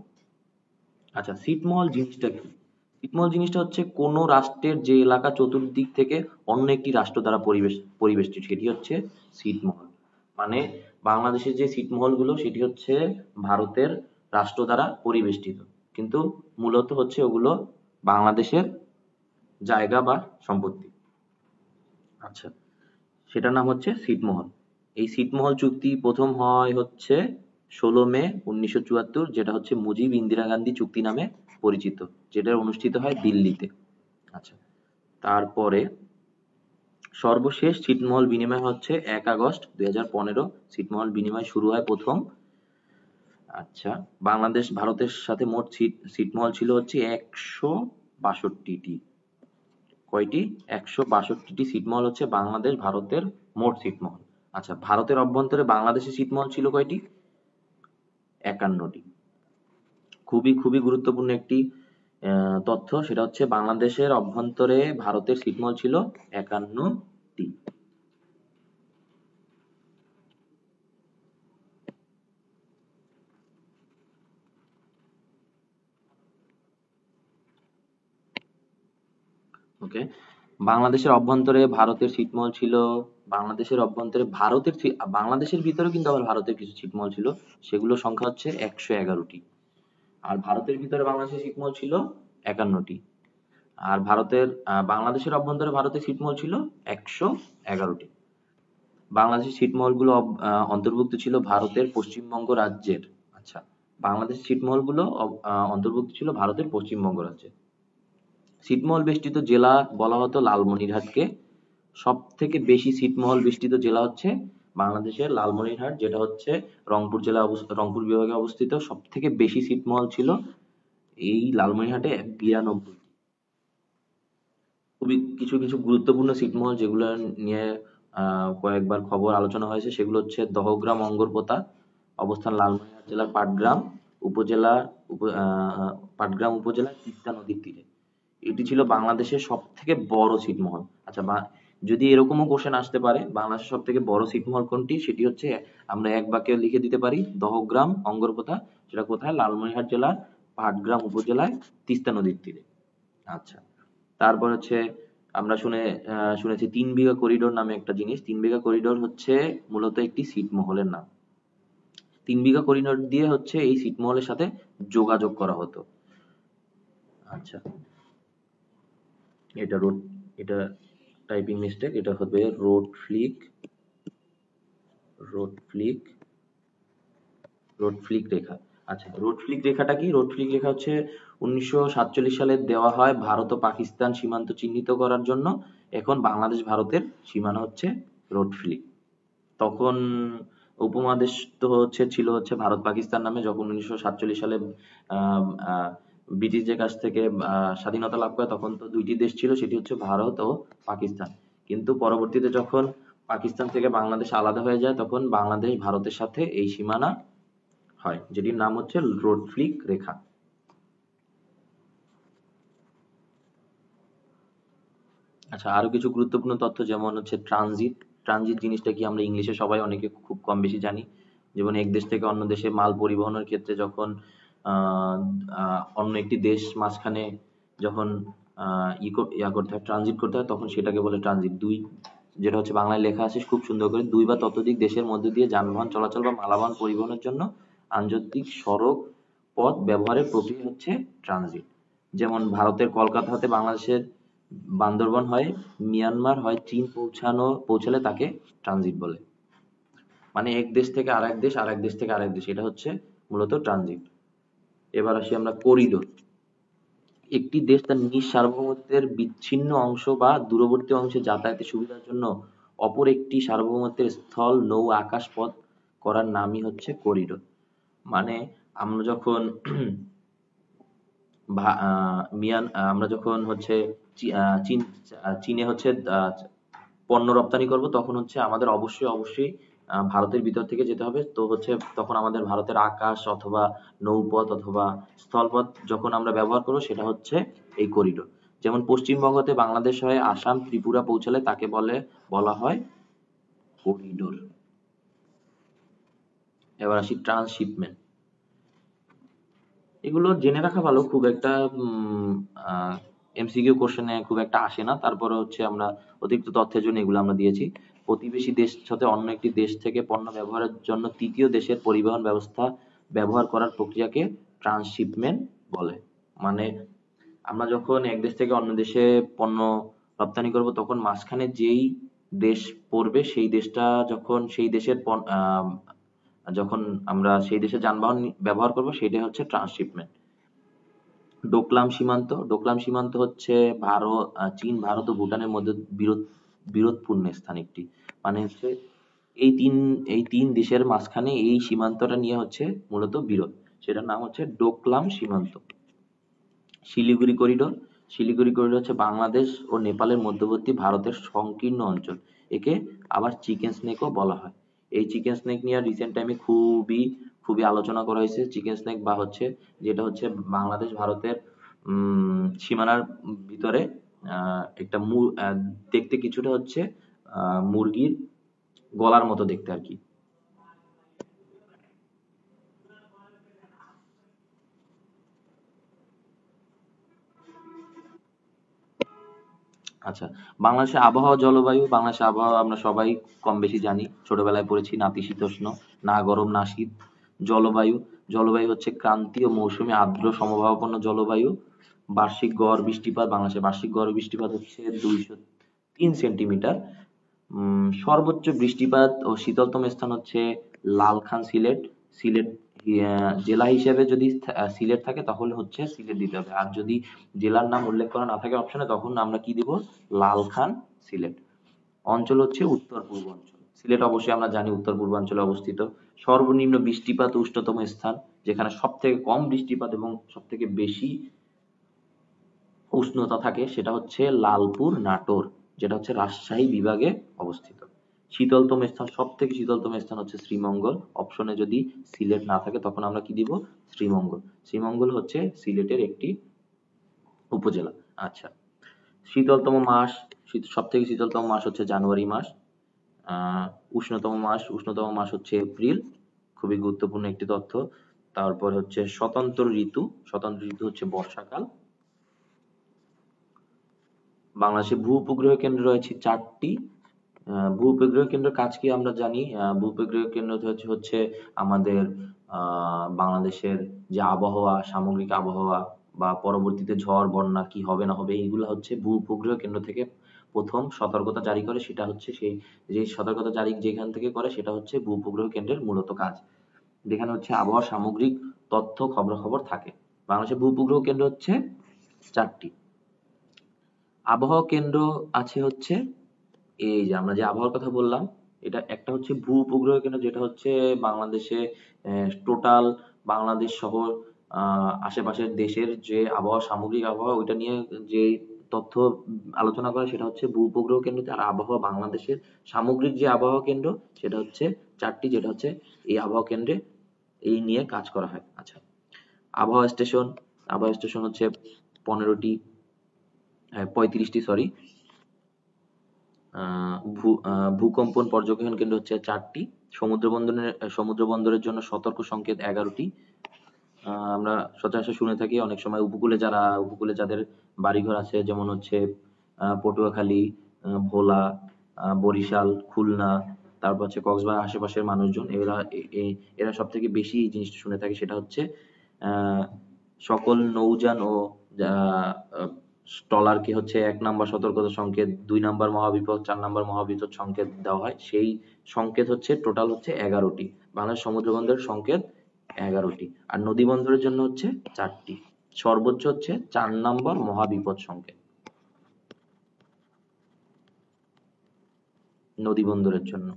আচ্ছা, ছিটমহল জিনিসটা কি? ছিটমহল জিনিসটা হচ্ছে কোনো রাষ্ট্রের যে এলাকা চতুর্দিক থেকে অন্য একটি রাষ্ট্র দ্বারা পরিবেষ্টিত, সেটি হচ্ছে ছিটমহল। মানে বাংলাদেশের যে ছিটমহলগুলো সেটি হচ্ছে ভারতের রাষ্ট্র দ্বারা পরিবেষ্টিত, কিন্তু মূলত হচ্ছে ওগুলো বাংলাদেশের জায়গা বা সম্পত্তি। আচ্ছা, সেটার নাম হচ্ছে ছিটমহল। এই ছিটমহল চুক্তি প্রথম হয় হচ্ছে 16 মে 1974, যেটা হচ্ছে মুজিব ইন্দিরা গান্ধী চুক্তি নামে পরিচিত, যেটা অনুষ্ঠিত হয় দিল্লিতে। আচ্ছা, তারপরে সর্বশেষ ছিটমহল বিনিময় হচ্ছে 1 আগস্ট 2015। ছিটমহল বিনিময় শুরু হয় প্রথম। আচ্ছা, বাংলাদেশ ভারতের সাথে মোট ছিটমহল ছিল হচ্ছে 162টি। কয়টি? 162টি ছিটমহল হচ্ছে বাংলাদেশ ভারতের মোট ছিটমহল। আচ্ছা, ভারতের অভ্যন্তরে বাংলাদেশের ছিটমহল ছিল কয়টি? 51টি। খুবই খুবই গুরুত্বপূর্ণ একটি তথ্য, সেটা হচ্ছে বাংলাদেশের অভ্যন্তরে ভারতের ছিটমহল ছিল 51টি। ওকে, বাংলাদেশের অভ্যন্তরে ভারতের ছিটমহল ছিল, বাংলাদেশের ভিতরে কিন্তু আবার ভারতের কিছু ছিটমহল ছিল, সেগুলোর সংখ্যা হচ্ছে 111টি। আর ভারতের ভিতরে বাংলাদেশের ছিটমহল ছিল 51টি। আর বাংলাদেশের অভ্যন্তরে ভারতের ছিটমহল ছিল 111টি। বাংলাদেশের ছিটমহলগুলো অন্তর্ভুক্ত ছিল ভারতের পশ্চিমবঙ্গ রাজ্যের। আচ্ছা, বাংলাদেশের ছিটমহলগুলো অন্তর্ভুক্ত ছিল ভারতের পশ্চিমবঙ্গ রাজ্যের। ছিটমহল বেষ্টিত জেলা বলা হতো লালমনিরহাটকে। সব থেকে বেশি ছিটমহল বেষ্টিত জেলা হচ্ছে বাংলাদেশের লালমনিরহাট, যেটা হচ্ছে রংপুর জেলা রংপুর বিভাগে অবস্থিত। সব থেকে বেশি ছিটমহল ছিল এই লালমনিরহাটে, 92। খুবই কিছু কিছু গুরুত্বপূর্ণ ছিটমহল যেগুলো নিয়ে কয়েকবার খবর আলোচনা হয়েছে, সেগুলো হচ্ছে দহগ্রাম অঙ্গরপোতা, অবস্থান লালমনিরহাট জেলার পাটগ্রাম উপজেলা, পাটগ্রাম উপজেলার তিস্তা নদীর তীরে। এটি ছিল বাংলাদেশের সব থেকে বড় ছিটমহল। আচ্ছা, যদি এরকমও কোশ্চেন আসতে পারে বাংলাদেশের সব থেকে বড় ছিটমহল কোনটি, সেটি হচ্ছে, আমরা এক বাক্যে লিখে দিতে পারি, দহগ্রাম অঙ্গরপোতা। সেটা কোথায়? লালমনিরহাট জেলার পাটগ্রাম উপজেলায় তিস্তা নদীর তীরে। আচ্ছা, তারপর হচ্ছে আমরা শুনেছি 3 বিঘা করিডোর নামে একটা জিনিস। 3 বিঘা করিডোর হচ্ছে মূলত একটি ছিটমহলের নাম। 3 বিঘা করিডোর দিয়ে হচ্ছে এই ছিটমহলের সাথে যোগাযোগ করা হতো। আচ্ছা, এটা রোড, এটা টাইপিং মিস্টেক, এটা হবে road flick, road flick, road flick রেখা। আচ্ছা, রোড ফ্লিক রেখাটা কি? রোড ফ্লিক রেখা হচ্ছে 1947 সালে দেওয়া হয় ভারত ও পাকিস্তান সীমান্ত চিহ্নিত করার জন্য। এখন বাংলাদেশ ভারতের সীমানা হচ্ছে রোড ফ্লিক। তখন উপমহাদেশ তো ছিল ভারত পাকিস্তান নামে। যখন 1947 সালে আহ আহ ব্রিটিশদের কাছ থেকে স্বাধীনতা লাভ করে, তখন তো দুইটি দেশ ছিল, সেটি হচ্ছে ভারত ও পাকিস্তান। কিন্তু পরবর্তীতে যখন পাকিস্তান থেকে বাংলাদেশ আলাদা হয়ে যায়, তখন বাংলাদেশ ভারতের সাথে এই সীমানা হয়, যেটির নাম হচ্ছে রোড ফ্লিক রেখা। আচ্ছা, আরো কিছু গুরুত্বপূর্ণ তথ্য, যেমন হচ্ছে ট্রানজিট। ট্রানজিট জিনিসটা কি আমরা ইংলিশে সবাই অনেকে খুব কম বেশি জানি। যেমন এক দেশ থেকে অন্য দেশে মাল পরিবহনের ক্ষেত্রে যখন অন্য একটি দেশ মাঝখানে যখন করতে হয়, ট্রানজিট করতে হয়, তখন সেটাকে বলে ট্রানজিট। দুই, যেটা হচ্ছে বাংলায় লেখা আছে খুব সুন্দর করে, দুই বা ততোধিক দেশের মধ্যে দিয়ে যানবাহন চলাচল বা মালামাল পরিবহনের জন্য আন্তর্জাতিক সড়ক পথ ব্যবহারের প্রক্রিয়া হচ্ছে ট্রানজিট। যেমন ভারতের কলকাতা হতে বাংলাদেশের বান্দরবান হয় মিয়ানমার হয় চীন পৌঁছালে তাকে ট্রানজিট বলে। মানে এক দেশ থেকে আরেক দেশ, আরেক দেশ থেকে আরেক দেশ, এটা হচ্ছে মূলত ট্রানজিট। এবার আসি আমরা করিডোর। একটি দেশ তার নিজ সার্বভৌমত্বের বিচ্ছিন্ন অংশ বা দূরবর্তী অংশে যাতায়াতের সুবিধার জন্য অপর একটি সার্বভৌমত্বের স্থল, নৌ, আকাশ পথ করার নামই হচ্ছে করিডোর। মানে আমরা যখন আমরা যখন চীনে পণ্য রপ্তানি করব, তখন আমাদের অবশ্যই অবশ্যই ভারতের ভিতর থেকে যেতে হবে। তো তখন আমাদের ভারতের আকাশ অথবা নৌপথ অথবা স্থলপথ যখন আমরা ব্যবহার করব, সেটা হচ্ছে এই করিডোর। যেমন পশ্চিমবঙ্গ হতে বাংলাদেশ হয়ে আসাম ত্রিপুরা পৌঁছালে তাকে বলা হয় করিডোর। এবার আসি ট্রান্সশিপমেন্ট। এগুলো জেনে রাখা ভালো, খুব একটা এমসিকিউ কোশ্চেনে খুব একটা আসে না। তারপরে আমরা অতিরিক্ত তথ্যের জন্য এগুলো আমরা দিয়েছি। প্রতিবেশী দেশ সাথে অন্য একটি দেশ থেকে পণ্য ব্যবহারের জন্য তৃতীয় দেশের পরিবহন ব্যবস্থা ব্যবহার করার প্রক্রিয়াকে ট্রান্সশিপমেন্ট বলে। মানে আমরা যখন এক দেশ থেকে অন্য দেশে পণ্য রপ্তানি করব, তখন মাঝখানে যেই দেশ পড়বে, সেই দেশটা যখন আমরা সেই দেশে যানবাহন ব্যবহার করব, সেটাই হচ্ছে ট্রান্সশিপমেন্ট। ডোকলাম সীমান্ত। ডোকলাম সীমান্ত হচ্ছে চীন, ভারত ও ভুটানের মধ্যে বিরোধপূর্ণ স্থান একটি। মানে এই তিন দেশের মাঝখানে এই সীমান্তটা নিয়ে মূলত বিরোধ, সেটার নাম হচ্ছে ডোকলাম সীমান্ত। শিলিগুড়ি করিডোর। শিলিগুড়ি করিডোর হচ্ছে বাংলাদেশ ও নেপালের মধ্যবর্তী ভারতের সংকীর্ণ অঞ্চল। একে আবার চিকেন স্নেকও বলা হয়। এই চিকেন স্নেক নিয়ে রিসেন্ট টাইমে খুবই খুবই আলোচনা করা হয়েছে। চিকেন স্নেক বা যেটা বাংলাদেশ ভারতের সীমানার ভিতরে একটা দেখতে কিছুটা মুরগির গলার মতো দেখতে আর কি। আচ্ছা, বাংলাদেশের আবহাওয়া জলবায়ু। বাংলাদেশের আবহাওয়া আমরা সবাই কম বেশি জানি, ছোটবেলায় পড়েছি, নাতিশীতোষ্ণ, না গরম না শীত। জলবায়ু, জলবায়ু হচ্ছে ক্রান্তীয় মৌসুমী আর্দ্র সমভাবাপন্ন জলবায়ু। বার্ষিক গড় বৃষ্টিপাত, বাংলাদেশের বার্ষিক গড় বৃষ্টিপাত হচ্ছে 203 সেন্টিমিটার। সর্বোচ্চ বৃষ্টিপাত ও শীতলতম স্থান হচ্ছে লালখান সিলেট। সিলেট জেলা হিসেবে যদি সিলেট থাকে তাহলে হচ্ছে সিলেট দিতে হবে, আর যদি জেলার নাম উল্লেখ করা না থাকে অপশনে তখন আমরা কি দিব, লালখান সিলেট। অঞ্চল হচ্ছে উত্তর পূর্বাঞ্চল। সিলেট অবশ্যই আমরা জানি উত্তর পূর্বাঞ্চলে অবস্থিত। সর্বনিম্ন বৃষ্টিপাত ও উষ্ণতম স্থান, যেখানে সব থেকে কম বৃষ্টিপাত এবং সব থেকে বেশি উষ্ণতা থাকে সেটা হচ্ছে লালপুর নাটোর, যেটা হচ্ছে রাজশাহী বিভাগে অবস্থিত। শীতলতম স্থান, সব থেকে শীতলতম স্থান হচ্ছে শ্রীমঙ্গল। অপশনে যদি সিলেট না থাকে তখন আমরা কি দিব, শ্রীমঙ্গল। শ্রীমঙ্গল হচ্ছে সিলেটের একটি উপজেলা। আচ্ছা, শীতলতম মাস, সব থেকে শীতলতম মাস হচ্ছে জানুয়ারি মাস। আহ উষ্ণতম মাস হচ্ছে এপ্রিল, খুবই গুরুত্বপূর্ণ একটি তথ্য। তারপর হচ্ছে স্বতন্ত্র ঋতু হচ্ছে বর্ষাকাল। বাংলাদেশে ভূ উপগ্রহ কেন্দ্র রয়েছে 4টি। ভূ উপগ্রহ কেন্দ্রের কাজ কি আমরা জানি। ভূ উপগ্রহ কেন্দ্র হচ্ছে আমাদের বাংলাদেশের যে আবহাওয়া, সামগ্রিক আবহাওয়া বা পরবর্তীতে ঝড় বন্যা কি হবে না হবে এইগুলা হচ্ছে ভূ উপগ্রহ কেন্দ্র থেকে প্রথম সতর্কতা জারি করে। সেটা হচ্ছে সেই যে সতর্কতা জারি যেখান থেকে করে সেটা হচ্ছে ভূ উপগ্রহ কেন্দ্রের মূলত কাজ, যেখানে হচ্ছে আবহাওয়ার সামগ্রিক তথ্য খবরাখবর থাকে। বাংলাদেশের ভূ উপগ্রহ কেন্দ্র হচ্ছে 4টি। আবহাওয়া কেন্দ্র আছে হচ্ছে, এই যে আমরা যে আবহাওয়ার কথা বললাম, এটা একটা হচ্ছে ভূ উপগ্রহ কেন্দ্র, যেটা হচ্ছে বাংলাদেশে টোটাল বাংলাদেশ সহ আশেপাশের দেশের যে আবহাওয়া, সামগ্রিক আবহাওয়া ওইটা নিয়ে যে তথ্য আলোচনা করে সেটা হচ্ছে ভূ উপগ্রহ কেন্দ্র। আর আবহাওয়া বাংলাদেশের সামগ্রিক যে আবহাওয়া কেন্দ্র সেটা হচ্ছে 4টি, যেটা হচ্ছে এই আবহাওয়া কেন্দ্রে এই নিয়ে কাজ করা হয়। আচ্ছা, আবহাওয়া স্টেশন হচ্ছে 15টি, 35টি, সরি। ভূকম্পন পর্যবেক্ষণ কেন্দ্র হচ্ছে 4টি। সমুদ্র বন্দরের জন্য সতর্ক সংকেত 11টি। আমরা সচরাচর শুনে থাকি অনেক সময় উপকূলে যাদের বাড়িঘর আছে, যেমন হচ্ছে পটুয়াখালী, ভোলা, বরিশাল, খুলনা, তারপর হচ্ছে কক্সবাজার আশেপাশের মানুষজন এরা সব থেকে বেশি এই জিনিসটা শুনে থাকে, সেটা হচ্ছে আহ, সকল নৌযান ও আহ, আহ, ট্রলারকে হচ্ছে 1 নম্বর সতর্কতা সংকেত, 2 নম্বর মহাবিপদ, 4 নম্বর মহাবিপদ সংকেত দেওয়া হয়। সেই সংকেত হচ্ছে টোটাল হচ্ছে 11টি। বাংলাদেশ সমুদ্র বন্দরের সংকেত 11টি, আর নদী বন্দরের জন্য হচ্ছে 4টি। সর্বোচ্চ হচ্ছে 4 নম্বর মহাবিপদ সংকেত নদী বন্দরের জন্য।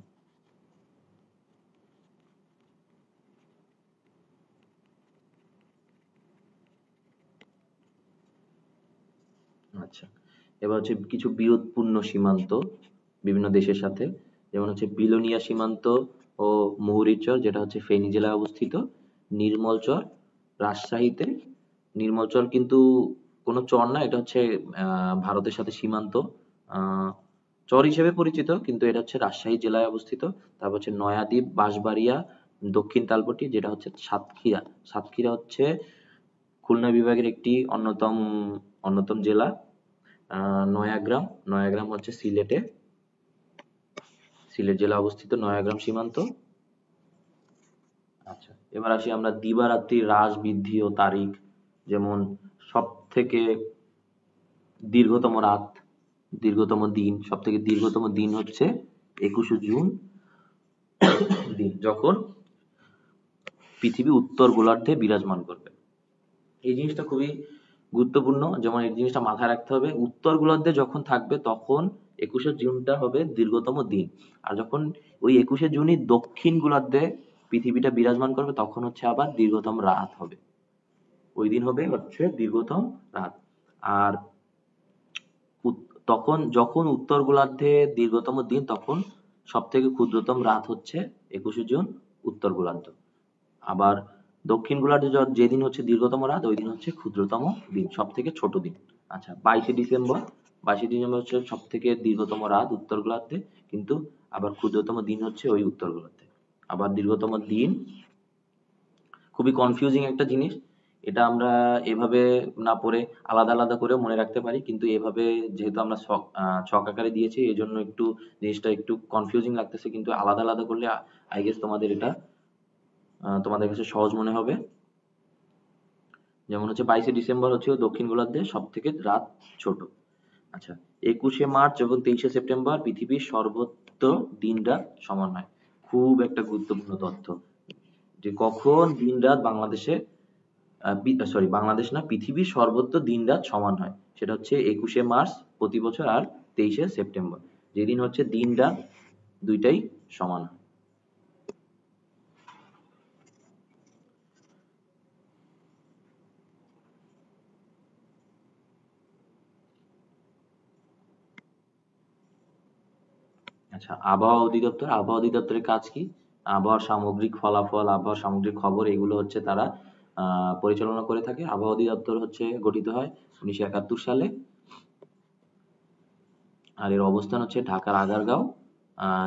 আচ্ছা, এবার হচ্ছে কিছু বিরোধপূর্ণ সীমান্ত বিভিন্ন দেশের সাথে, যেমন হচ্ছে বিলোনিয়া সীমান্ত ও মুহুরীচর, যেটা হচ্ছে ফেনী জেলায় অবস্থিত। নির্মলচর রাজশাহীতে। নির্মলচর কিন্তু কোনো চর না, এটা হচ্ছে ভারতের সাথে সীমান্ত, আহ, চর হিসেবে পরিচিত, কিন্তু এটা হচ্ছে রাজশাহী জেলায় অবস্থিত। তারপর হচ্ছে নয়াদ্বীপ, বাঁশবাড়িয়া, দক্ষিণ তালপট্টি, যেটা হচ্ছে সাতক্ষীরা। সাতক্ষীরা হচ্ছে খুলনা বিভাগের একটি অন্যতম অন্যতম জেলা। নয়াগ্রাম হচ্ছে সিলেট জেলা অবস্থিত, নয়াগ্রাম সীমান্ত। আচ্ছা, এবার আসি আমরা দিবারাত্রির হ্রাস বৃদ্ধি ও তারিখ। যেমন সব থেকে দীর্ঘতম রাত, সব থেকে দীর্ঘতম দিন হচ্ছে 21শে জুন দিন, যখন পৃথিবী উত্তর গোলার্ধে বিরাজমান করবে। এই জিনিসটা খুবই গুরুত্বপূর্ণ, যেমন এই জিনিসটা মাথায় রাখতে হবে, উত্তর গোলার্ধে যখন থাকবে তখন 21শে জুনটা হবে দীর্ঘতম দিন। আর যখন ওই 21শে জুনই দক্ষিণ গোলার্ধে পৃথিবীটা বিরাজমান করবে তখন হচ্ছে আবার দীর্ঘতম রাত হবে। ওই দিন হবে হচ্ছে দীর্ঘতম রাত। আর তখন যখন উত্তর গোলার্ধে দীর্ঘতম দিন তখন সব থেকে ক্ষুদ্রতম রাত হচ্ছে 21শে জুন উত্তর গোলার্ধ। আবার দক্ষিণ গোলার্ধে যেদিন হচ্ছে দীর্ঘতম রাত ওই দিন হচ্ছে ক্ষুদ্রতম দিন, সব থেকে ছোট দিন। আচ্ছা, 22শে ডিসেম্বর হচ্ছে সব থেকে দীর্ঘতম রাত উত্তর গোলার্ধে, কিন্তু আবার ক্ষুদ্রতম দিন হচ্ছে ওই উত্তর গোলার্ধে। আবার দীর্ঘতম দিন খুবই কনফিউজিং একটা জিনিস, এটা আমরা এভাবে না পড়ে আলাদা আলাদা করে মনে রাখতে পারি, কিন্তু এভাবে যেহেতু আমরা ছক আকারে দিয়েছি এই জন্য একটু জিনিসটা একটু কনফিউজিং লাগতেছে, কিন্তু আলাদা আলাদা করলে আই গেস তোমাদের কাছে সহজ মনে হবে। যেমন হচ্ছে 22শে ডিসেম্বর হচ্ছে দক্ষিণ গোলার্ধে সব থেকে রাত ছোট। আচ্ছা, 21শে মার্চ এবং 23শে সেপ্টেম্বর পৃথিবীর সর্বত্র দিন-রাত সমান হয়। খুব একটা গুরুত্বপূর্ণ তথ্য যে কখন দিন-রাত বাংলাদেশে বাংলাদেশ না, পৃথিবীর সর্বত্র দিন-রাত সমান হয়। সেটা হচ্ছে 21শে মার্চ প্রতি বছর আর 23শে সেপ্টেম্বর, যেদিন হচ্ছে দিন-রাত দুইটাই সমান হয়। আচ্ছা, আবহাওয়া অধিদপ্তরের কাজ কি? আবহাওয়ার সামগ্রিক ফলাফল, আবহাওয়ার সামগ্রিক খবর এগুলো হচ্ছে তারা পরিচালনা করে থাকে। আবহাওয়া অধিদপ্তর হচ্ছে গঠিত হয় 1971 সালে, আর এর অবস্থান হচ্ছে ঢাকার আগারগাঁও।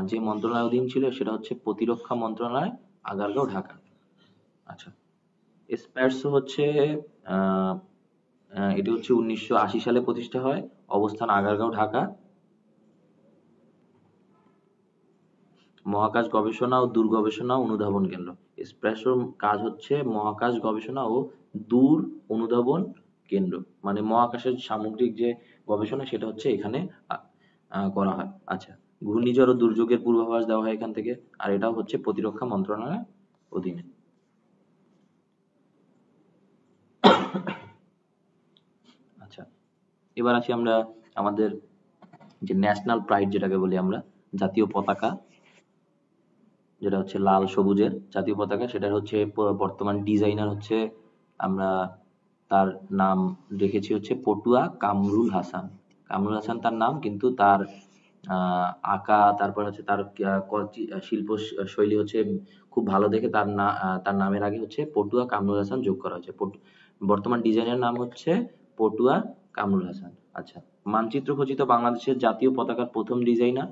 যে মন্ত্রণালয় অধীন ছিল সেটা হচ্ছে প্রতিরক্ষা মন্ত্রণালয়, আগারগাঁও, ঢাকা। আচ্ছা, স্প্যাটসো হচ্ছে আহ, এটি হচ্ছে 1980 সালে প্রতিষ্ঠা হয়, অবস্থান আগারগাঁও, ঢাকা। মহাকাশ গবেষণা ও দূর গবেষণা অনুধাবন কেন্দ্র। স্প্যাসোর কাজ হচ্ছে মহাকাশ গবেষণা ও দূর অনুধাবন কেন্দ্র, মানে মহাকাশের সামগ্রিক যে গবেষণা সেটা হচ্ছে এখানে করা হয়। আচ্ছা, ঘূর্ণিঝড় ও দুর্যোগের পূর্বাভাস দেওয়া হয় এখান থেকে, আর এটাও হচ্ছে প্রতিরক্ষা মন্ত্রণালয়ের অধীনে। আচ্ছা, এবার আসি আমরা আমাদের যে ন্যাশনাল প্রাইড যেটাকে বলি আমরা, জাতীয় পতাকা, যেটা হচ্ছে লাল সবুজের জাতীয় পতাকা, সেটার হচ্ছে বর্তমান ডিজাইনার হচ্ছে আমরা তার নাম রেখেছি হচ্ছে পটুয়া কামরুল হাসান। কামরুল হাসান তার নাম, কিন্তু তার আঁকা, তারপর হচ্ছে তার শিল্প শৈলী হচ্ছে খুব ভালো দেখে তার নামের আগে হচ্ছে পটুয়া কামরুল হাসান যোগ করা হয়েছে। বর্তমান ডিজাইনের নাম হচ্ছে পটুয়া কামরুল হাসান। আচ্ছা, মানচিত্র খচিত বাংলাদেশের জাতীয় পতাকার প্রথম ডিজাইনার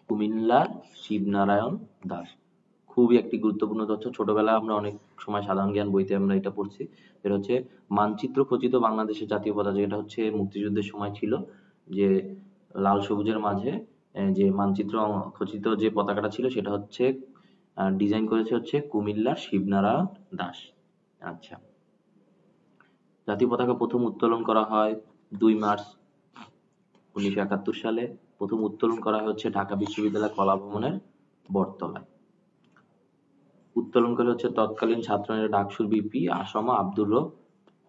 কুমিল্লার শিবনারায়ণ দাস। খুবই একটি গুরুত্বপূর্ণ তথ্য, ছোটবেলায় আমরা অনেক সময় সাধারণ জ্ঞান বইতে আমরা এটা পড়ছি। এটা হচ্ছে মানচিত্র খচিত বাংলাদেশের জাতীয় পতাকা, যেটা হচ্ছে মুক্তিযুদ্ধের সময় ছিল, যে লাল সবুজের মাঝে যে মানচিত্র খচিত যে পতাকাটা ছিল সেটা হচ্ছে ডিজাইন করেছে হচ্ছে কুমিল্লার শিবনারায়ণ দাস। আচ্ছা, জাতীয় পতাকা প্রথম উত্তোলন করা হয় 2 মার্চ 1971 সালে। প্রথম উত্তোলন করা হয় হচ্ছে ঢাকা বিশ্ববিদ্যালয় কলাভবনের বটতলায়। উত্তোলন করে হচ্ছে তৎকালীন ছাত্রনেতা ডাকসুর ভিপি আসমা আব্দুর রব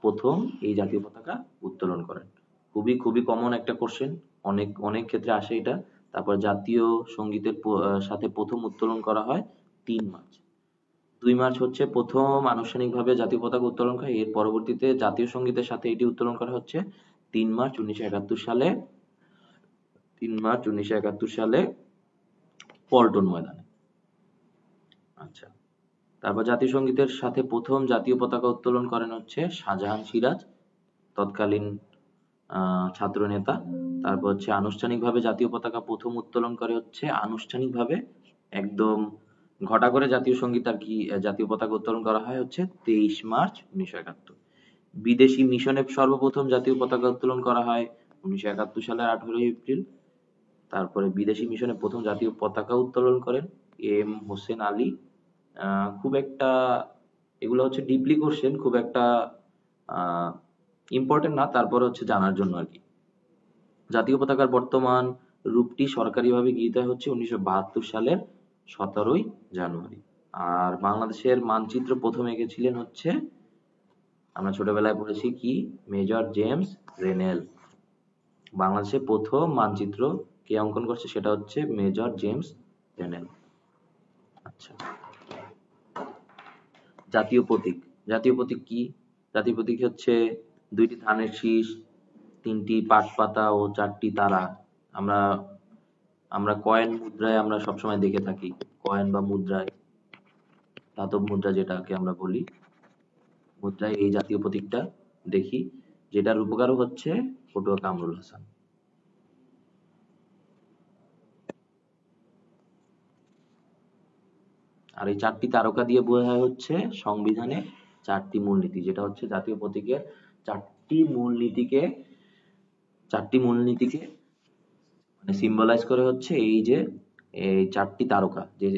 প্রথম এই জাতীয় পতাকা উত্তোলন করেন। খুবই খুবই কমন একটা কোশ্চেন, অনেক অনেক ক্ষেত্রে আসে এটা। তারপর জাতীয় সঙ্গীতের সাথে প্রথম উত্তোলন করা হয় 3 মার্চ। 2 মার্চ হচ্ছে প্রথম আনুষ্ঠানিকভাবে জাতীয় পতাকা উত্তোলন হয়। এর পরবর্তীতে জাতীয় সঙ্গীতের সাথে এটি উত্তোলন করা হচ্ছে 3 মার্চ 1971 সালে। 3 মার্চ 1971 সালে পল্টন ময়দানে। আচ্ছা, তারপর জাতীয় সঙ্গীতের সাথে প্রথম জাতীয় পতাকা উত্তোলন করেন হচ্ছে শাহজাহান সিরাজ, তৎকালীন ছাত্র নেতা। তারপর হচ্ছে আনুষ্ঠানিকভাবে জাতীয় পতাকা প্রথম উত্তোলন করে হচ্ছে আনুষ্ঠানিকভাবে একদম ঘটা করে জাতীয় সঙ্গীত আর কি জাতীয় পতাকা উত্তোলন করা হয় হচ্ছে 23 মার্চ 1971। বিদেশি মিশনে সর্বপ্রথম জাতীয় পতাকা উত্তোলন করা হয় 1971 সালের 18 এপ্রিল। তারপরে বিদেশি মিশনে প্রথম জাতীয় পতাকা উত্তোলন করেন হোসেন আলী। খুব একটা এগুলো হচ্ছে ডিপলি কোশ্চেন, খুব একটা ইম্পর্টেন্ট না, তারপরে হচ্ছে জানার জন্য আর কি। জাতীয় পতাকার বর্তমান রূপটি সরকারিভাবে গৃহীত হয় হচ্ছে 1972 সালের 17 জানুয়ারি। আর বাংলাদেশের মানচিত্র প্রথম এঁকেছিলেন হচ্ছে, আমরা ছোটবেলায় পড়েছি কি, মেজর জেমস রেনেল। বাংলাদেশের প্রথম মানচিত্র কে অঙ্কন করছে সেটা হচ্ছে মেজর জেমস রেনেল। আচ্ছা, জাতীয় প্রতীক। জাতীয় প্রতীক কি? জাতীয় প্রতীক হচ্ছে 2টি ধানের শীষ, 3টি পাট পাতা ও 4টি তারা। আমরা আমরা কয়েন মুদ্রায় আমরা সবসময় দেখে থাকি, কয়েন বা মুদ্রায়, ধাতব মুদ্রা যেটাকে আমরা বলি, মুদ্রায় এই জাতীয় প্রতীকটা দেখি, যেটার রূপকারও হচ্ছে পটুয়া কামরুল হাসান। আর এই 4টি তারকা দিয়ে বোঝায় হচ্ছে সংবিধানের 4টি মূলনীতি, যেটা হচ্ছে জাতীয় প্রতীকের 4টি মূলনীতিকে মানে সিম্বলাইজ করে হচ্ছে এই যে এই 4টি তারকা, যে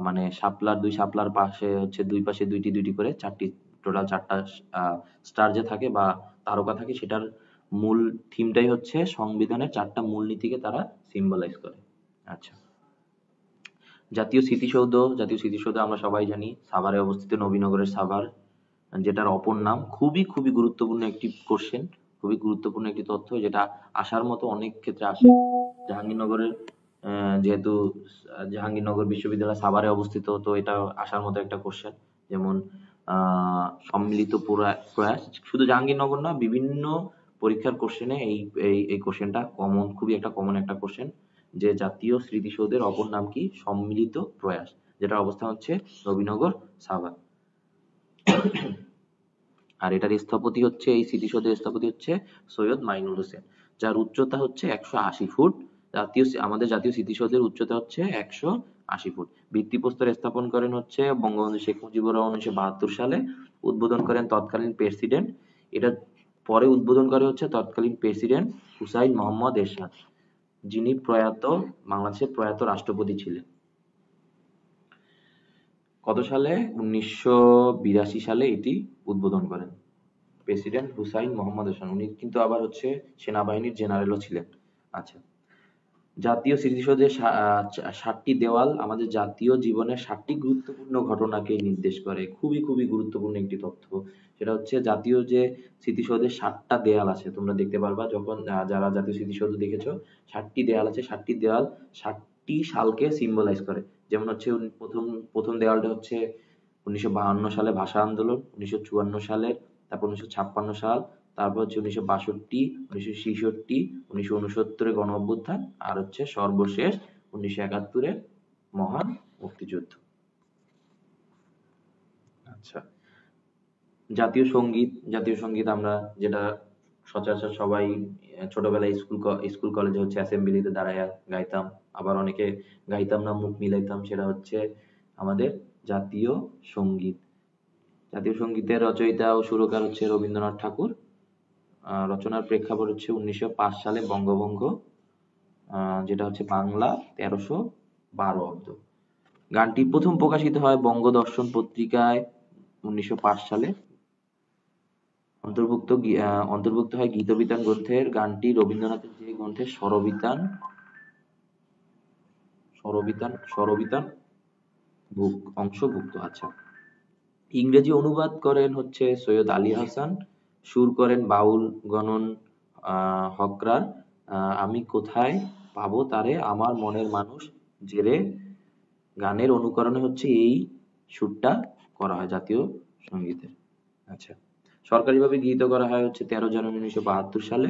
মানে দুই শাপলার পাশে হচ্ছে দুই পাশে দুইটি দুইটি করে 4টি, টোটাল 4টা স্টার যে থাকে বা তারকা থাকে, সেটার মূল থিমটাই হচ্ছে সংবিধানের 4টা মূলনীতিকে তারা সিম্বলাইজ করে। আচ্ছা, জাতীয় স্মৃতিসৌধ। জাতীয় স্মৃতিসৌধ আমরা সবাই জানি সাভারে অবস্থিত, নবীনগরের সাভার, যেটার অপর নাম। খুবই খুবই গুরুত্বপূর্ণ একটি কোশ্চেন, খুবই গুরুত্বপূর্ণ একটি তথ্য, যেটা আসার মতো অনেক ক্ষেত্রে আসে। জাহাঙ্গীরনগরের যেহেতু জাহাঙ্গীরনগর বিশ্ববিদ্যালয় সাভারে অবস্থিত, তো এটা আসার মতো একটা কোশ্চেন। যেমন সম্মিলিত প্রয়াস, শুধু জাহাঙ্গীরনগর না, বিভিন্ন পরীক্ষার কোশ্চেনে এই এই এই কোশ্চেনটা কমন, খুবই একটা কমন একটা কোশ্চেন, যে জাতীয় স্মৃতিসৌধের অপর নাম কি? সম্মিলিত প্রয়াস, যেটার অবস্থান হচ্ছে নবীনগর সাভার। আর এটার স্থপতি হচ্ছে, এই স্মৃতিসৌধের স্থপতি হচ্ছে সৈয়দ মাইনুল হোসেন, যার উচ্চতা হচ্ছে 180 ফুট। আমাদের জাতীয় স্মৃতিসৌধের উচ্চতা হচ্ছে 180 ফুট। ভিত্তিপ্রস্তর স্থাপন করেন হচ্ছে বঙ্গবন্ধু শেখ মুজিবুর রহমান 1972 সালে। উদ্বোধন করেন তৎকালীন প্রেসিডেন্ট। এটা পরে উদ্বোধন করে হচ্ছে তৎকালীন প্রেসিডেন্ট হুসাইন মোহাম্মদ এরশাদ, যিনি বাংলাদেশের প্রয়াত রাষ্ট্রপতি ছিলেন। কত সালে? 1982 সালে এটি উদ্বোধন করেন প্রেসিডেন্ট হুসাইন মোহাম্মদ এরশাদ। উনি কিন্তু আবার হচ্ছে সেনাবাহিনীর জেনারেলও ছিলেন। আচ্ছা, জাতীয় স্মৃতিসৌধের 7টি দেওয়াল আমাদের জাতীয় জীবনের 7টি গুরুত্বপূর্ণ ঘটনাকে নির্দেশ করে। খুবই খুবই গুরুত্বপূর্ণ একটি তথ্য। সেটা হচ্ছে জাতীয় যে স্মৃতিসৌধের 7টা দেয়াল আছে, তোমরা দেখতে পারবা যখন যারা জাতীয় স্মৃতিসৌধ দেখেছো, 7টি দেয়াল আছে। 7টি দেয়াল 7টি সালকে সিম্বলাইজ করে। যেমন হচ্ছে প্রথম প্রথম দেওয়ালটা হচ্ছে 1952 সালে ভাষা আন্দোলন, 1954 সালের, তারপর 1956 সাল, তারপর হচ্ছে 1962, 1966, 1969 গণ অভ্যুত্থান, আর হচ্ছে সর্বশেষ 1971 মহান মুক্তিযুদ্ধ। আচ্ছা, জাতীয় সঙ্গীত। জাতীয় সঙ্গীত আমরা যেটা সচরাচর সবাই ছোটবেলায় স্কুল কলেজে হচ্ছে অ্যাসেম্বলিতে দাঁড়ায় গাইতাম, আবার অনেকে গাইতাম না, মুখ মিলাইতাম, সেটা হচ্ছে আমাদের জাতীয় সঙ্গীত। জাতীয় সঙ্গীতের রচয়িতা ও সুরকার হচ্ছে রবীন্দ্রনাথ ঠাকুর। রচনার প্রেক্ষাপট হচ্ছে 1905 সালে বঙ্গভঙ্গ, যেটা হচ্ছে বাংলা 1312 অব্দ। গানটি প্রথম প্রকাশিত হয় বঙ্গদর্শন পত্রিকায় 1905 সালে। অন্তর্ভুক্ত হয় গীতবিতান গ্রন্থের। গানটি রবীন্দ্রনাথের যে গ্রন্থের স্বরবিতান অংশভুক্ত। আচ্ছা, ইংরেজি অনুবাদ করেন হচ্ছে সৈয়দ আলী হাসান। সুর করেন বাউল গণন হকরার। আমি কোথায় পাবো তারে, আমার মনের মানুষ জেরে। গানের অনুকরণে হচ্ছে এই সুরটা করা হয় জাতীয় সঙ্গীতের। আচ্ছা, সরকারিভাবে গৃহীত করা হয় হচ্ছে 13 জানুয়ারি 1972 সালে,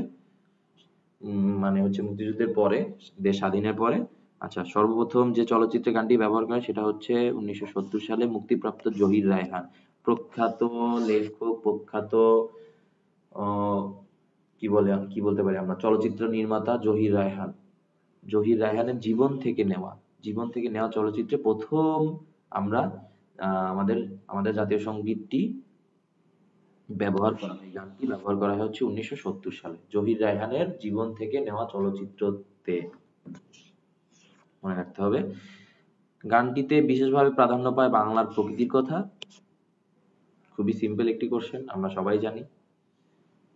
মানে হচ্ছে মুক্তিযুদ্ধের পরে, দেশ স্বাধীনের পরে। আচ্ছা, সর্বপ্রথম যে চলচ্চিত্রে গানটি ব্যবহার করে সেটা হচ্ছে 1970 সালে মুক্তিপ্রাপ্ত জহির রায়হান, প্রখ্যাত লেখক, প্রখ্যাত কি বলতে পারি আমরা, চলচ্চিত্র নির্মাতা জহির রায়হান। জহির রায়হানের জীবন থেকে নেওয়া চলচ্চিত্রে প্রথম আমরা আমাদের আমাদের জাতীয় সঙ্গীতটি ব্যবহার করা হয়। গানটি ব্যবহার করা হয় হচ্ছে 1970 সালে জহির রায়হানের জীবন থেকে নেওয়া চলচ্চিত্রতে, মনে রাখতে হবে। গানটিতে বিশেষভাবে প্রাধান্য পায় বাংলার প্রকৃতির কথা। খুবই সিম্পল একটি কোশ্চেন, আমরা সবাই জানি।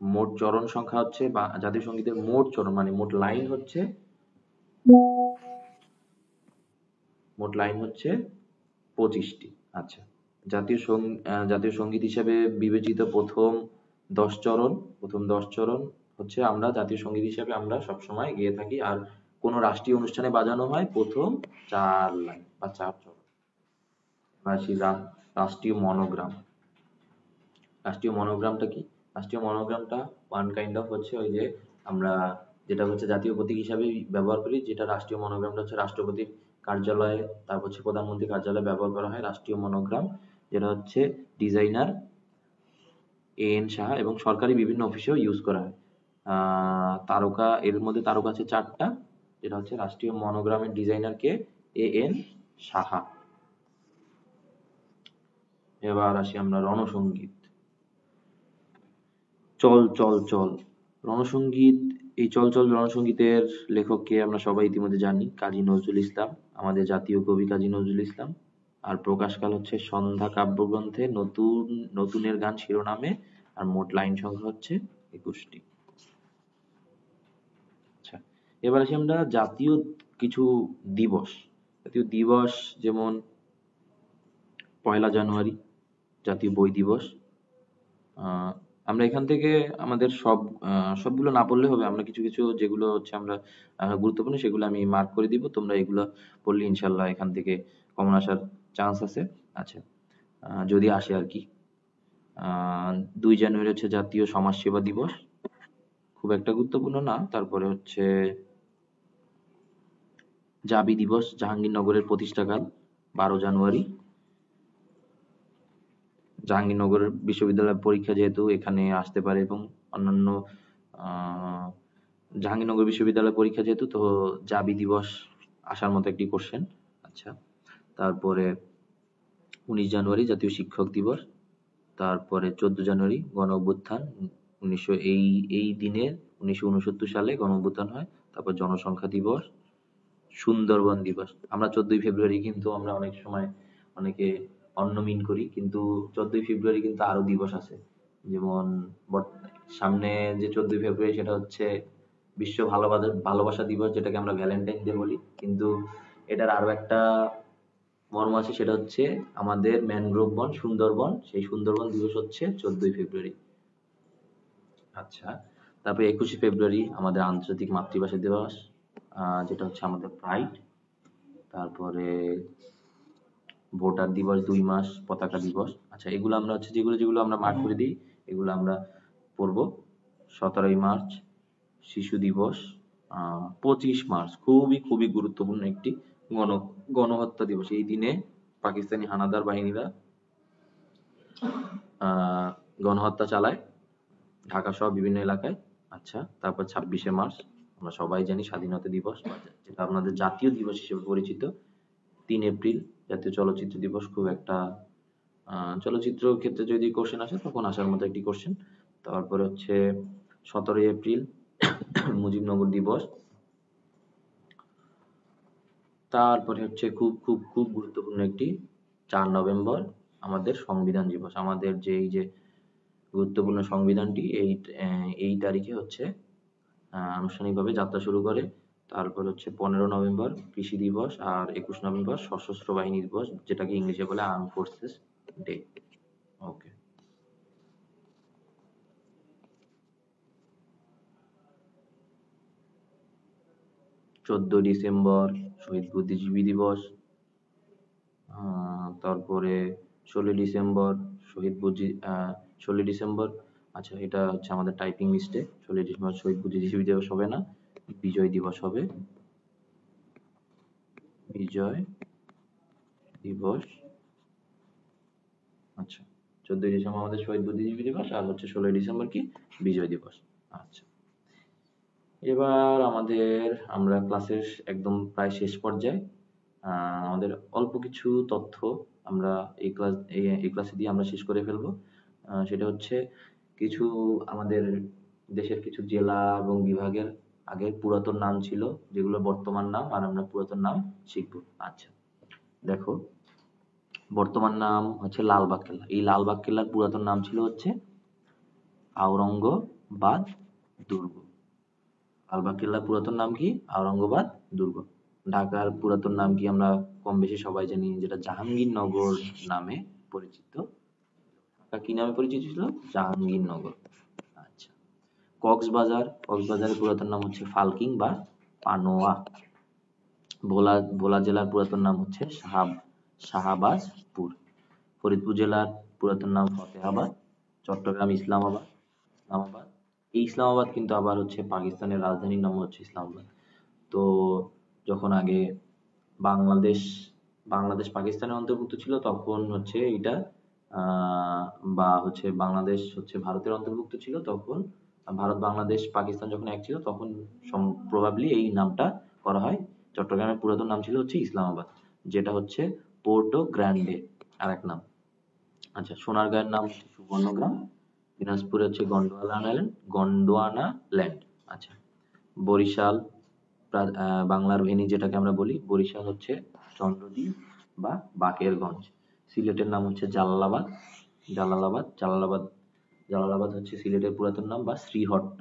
মোট চরণ সংখ্যা হচ্ছে জাতীয় সঙ্গীতের মোট চরণ মানে মোট লাইন হচ্ছে 25টি। আচ্ছা, জাতীয় সঙ্গীত হিসেবে বিবেচিত প্রথম 10 চরণ হচ্ছে আমরা জাতীয় সঙ্গীত হিসেবে আমরা সবসময় গেয়ে থাকি। আর কোন রাষ্ট্রীয় অনুষ্ঠানে বাজানো হয় প্রথম 4 লাইন বা 4 চরণ। রাষ্ট্রীয় মনোগ্রাম। রাষ্ট্রীয় মনোগ্রামটা কি? রাষ্ট্রীয় মনোগ্রামটা ওয়ান কাইন্ড অফ হচ্ছে ওই যে আমরা যেটা হচ্ছে জাতীয় প্রতীক হিসাবে ব্যবহার করি, যেটা রাষ্ট্রীয় মনোগ্রামটা হচ্ছে রাষ্ট্রপতির কার্যালয়ে, তারপর হচ্ছে প্রধানমন্ত্রীর কার্যালয়ে ব্যবহার করা হয় রাষ্ট্রীয় মনোগ্রাম, যেটা হচ্ছে ডিজাইনার এন সাহা, এবং সরকারি বিভিন্ন অফিসেও ইউজ করা হয়। তারকা, এর মধ্যে তারকা আছে 4টা, যেটা হচ্ছে রাষ্ট্রীয় মনোগ্রামের ডিজাইনার কে? এন সাহা। এবার আসি আমরা রণসঙ্গীত। চল চল চল রণসঙ্গীত। এই চল চল রণসঙ্গীতের লেখককে আমরা সবাই ইতিমধ্যে জানি, কাজী নজরুল ইসলাম, আমাদের জাতীয় কবি কাজী নজরুল ইসলাম। আর প্রকাশকাল হচ্ছে সন্ধ্যা কাব্যগ্রন্থে নতুনের গান শিরোনামে। আর মোট লাইন সংখ্যা হচ্ছে 21টি। এবার আসি আমরা জাতীয় কিছু দিবস। জাতীয় দিবস যেমন পয়লা জানুয়ারি জাতীয় বই দিবস। আহ, আমরা এখান থেকে আমাদের সবগুলো না পড়লে হবে, আমরা কিছু কিছু যেগুলো হচ্ছে আমরা গুরুত্বপূর্ণ সেগুলো আমি মার্ক করে দিব, তোমরা এগুলো পড়লে ইনশাল্লাহ এখান থেকে কমন আসার চান্স আছে। আচ্ছা, যদি আসে আর কি। 2 জানুয়ারি হচ্ছে জাতীয় সমাজসেবা দিবস, খুব একটা গুরুত্বপূর্ণ না। তারপরে হচ্ছে জাবি দিবস, জাহাঙ্গীরনগরের প্রতিষ্ঠাকাল 12 জানুয়ারি। জাহাঙ্গীরনগর বিশ্ববিদ্যালয়ের পরীক্ষা যেহেতু এখানে আসতে পারে, এবং অন্যান্য আহ, জাহাঙ্গীরনগর বিশ্ববিদ্যালয়ের পরীক্ষা যেহেতু, তো জাবি দিবস আসার মতো একটি কোশ্চেন। আচ্ছা, তারপরে 19 জানুয়ারি জাতীয় শিক্ষক দিবস। তারপরে 14 জানুয়ারি গণ অভ্যুত্থান, এই দিনে 1969 সালে গণ অভ্যুত্থান হয়। তারপর জনসংখ্যা দিবস, সুন্দরবন দিবস। আমরা 14ই ফেব্রুয়ারি কিন্তু আমরা অনেক সময় অনেকে অন্য মিন করি, কিন্তু 14ই ফেব্রুয়ারি কিন্তু আরো দিবস আছে। যেমন সামনে যে 14ই ফেব্রুয়ারি সেটা হচ্ছে বিশ্ব ভালোবাসা দিবস, যেটাকে আমরা ভ্যালেন্টাইন ডে বলি, কিন্তু এটার আরো একটা মর্ম আছে, সেটা হচ্ছে আমাদের ম্যানগ্রোভ বন সুন্দরবন, সেই সুন্দরবন দিবস হচ্ছে 14ই ফেব্রুয়ারি। আচ্ছা, তারপরে 21শে ফেব্রুয়ারি আমাদের আন্তর্জাতিক মাতৃভাষা দিবস, যেটা হচ্ছে আমাদের প্রাইড। তারপরে ভোটার দিবস 2 মাস, পতাকা দিবস। আচ্ছা, এগুলো আমরা হচ্ছে যেগুলো যেগুলো আমরা মার্ক করে দিই, এগুলো আমরা পড়বো। 17ই মার্চ শিশু দিবস। 25 মার্চ খুবই খুবই গুরুত্বপূর্ণ একটি গণ গণহত্যা দিবস। এই দিনে পাকিস্তানি হানাদার বাহিনীরা আহ গণহত্যা চালায় ঢাকা সহ বিভিন্ন এলাকায়। আচ্ছা, তারপর 26শে মার্চ আমরা সবাই জানি স্বাধীনতা দিবস, যেটা আমাদের জাতীয় দিবস হিসেবে পরিচিত। 3 এপ্রিল জাতীয় চলচ্চিত্র দিবস, খুব একটা চলচ্চিত্র ক্ষেত্রে যদি কোশ্চেন আসে তখন আসার মতো একটি কোশ্চেন। তারপরে হচ্ছে 17ই এপ্রিল মুজিবনগর দিবস। তারপরে হচ্ছে খুব খুব খুব গুরুত্বপূর্ণ একটি 4 নভেম্বর আমাদের সংবিধান দিবস। আমাদের যে এই যে গুরুত্বপূর্ণ সংবিধানটি এই তারিখে হচ্ছে আনুষ্ঠানিকভাবে যাত্রা শুরু করে। তারপর হচ্ছে 15 নভেম্বর কৃষি দিবস, আর 21 নভেম্বর সশস্ত্র বাহিনী দিবস, যেটাকে ইংলিশে বলে আর্ম ফোর্সেস ডে। ওকে। 14 ডিসেম্বর শহীদ বুদ্ধিজীবী দিবস। তারপরে 16 ডিসেম্বর শহীদ বুদ্ধি 16 ডিসেম্বর, আচ্ছা এটা হচ্ছে আমাদের টাইপিং মিস্টেক। 16 ডিসেম্বর শহীদ বুদ্ধিজীবী দিবস হবে না, বিজয় দিবস হবে। বিজয় দিবস। আচ্ছা, 14ই ডিসেম্বর আমাদের শহীদ বুদ্ধিজীবী দিবস, আর হচ্ছে 16ই ডিসেম্বর কি বিজয় দিবস। আচ্ছা, এবার আমরা ক্লাসের একদম প্রায় শেষ পর্যায়ে। আমাদের অল্প কিছু তথ্য আমরা এই ক্লাসে দিয়ে আমরা শেষ করে ফেলবো। সেটা হচ্ছে কিছু আমাদের দেশের কিছু জেলা এবং বিভাগের আগের পুরাতন নাম ছিল, যেগুলো বর্তমান নাম, আর আমরা পুরাতন নাম শিখবো। আচ্ছা, দেখো, বর্তমান নাম হচ্ছে লালবাগ কেল্লা। এই লালবাগ কেল্লার পুরাতন নাম ছিল হচ্ছে আওরঙ্গবাদ দুর্গ। লালবাগ কেল্লার পুরাতন নাম কি? আওরঙ্গাবাদ দুর্গ। ঢাকার পুরাতন নাম কি আমরা কম বেশি সবাই জানি, যেটা জাহাঙ্গীরনগর নামে পরিচিত। ঢাকা কি নামে পরিচিত ছিল? জাহাঙ্গীরনগর। আচ্ছা, কক্সবাজারের পুরাতন নাম হচ্ছে ফালকিং বা পানোয়া। ভোলা জেলার পুরাতন নাম হচ্ছে শাহবাজপুর। ফরিদপুর জেলার পুরাতন নাম ফতেহাবাদ। চট্টগ্রাম ইসলামাবাদ। এই ইসলামাবাদ কিন্তু আবার হচ্ছে পাকিস্তানের রাজধানীর নাম হচ্ছে ইসলামাবাদ। তো যখন আগে বাংলাদেশ বাংলাদেশ পাকিস্তানের অন্তর্ভুক্ত ছিল, তখন হচ্ছে এটা বা হচ্ছে বাংলাদেশ হচ্ছে ভারতের অন্তর্ভুক্ত ছিল, তখন ভারত বাংলাদেশ পাকিস্তান যখন এক ছিল, তখন প্রবাবলি এই নামটা করা হয়। চট্টগ্রামের পুরাতন নাম ছিল হচ্ছে ইসলামাবাদ, যেটা হচ্ছে পোর্টো গ্র্যান্ডে আর এক নাম। আচ্ছা, সোনারগাঁয়ের নাম হচ্ছে সুবর্ণগ্রাম। দিনাজপুরে হচ্ছে গন্ডোয়ানা ল্যান্ড। আচ্ছা, বরিশাল বাংলার ভেনী যেটাকে আমরা বলি, বরিশাল হচ্ছে চন্দ্রদ্বীপ বা বাকেরগঞ্জ। সিলেটের নাম হচ্ছে জালালাবাদ হচ্ছে সিলেটের পুরাতন নাম বা শ্রীহট্ট।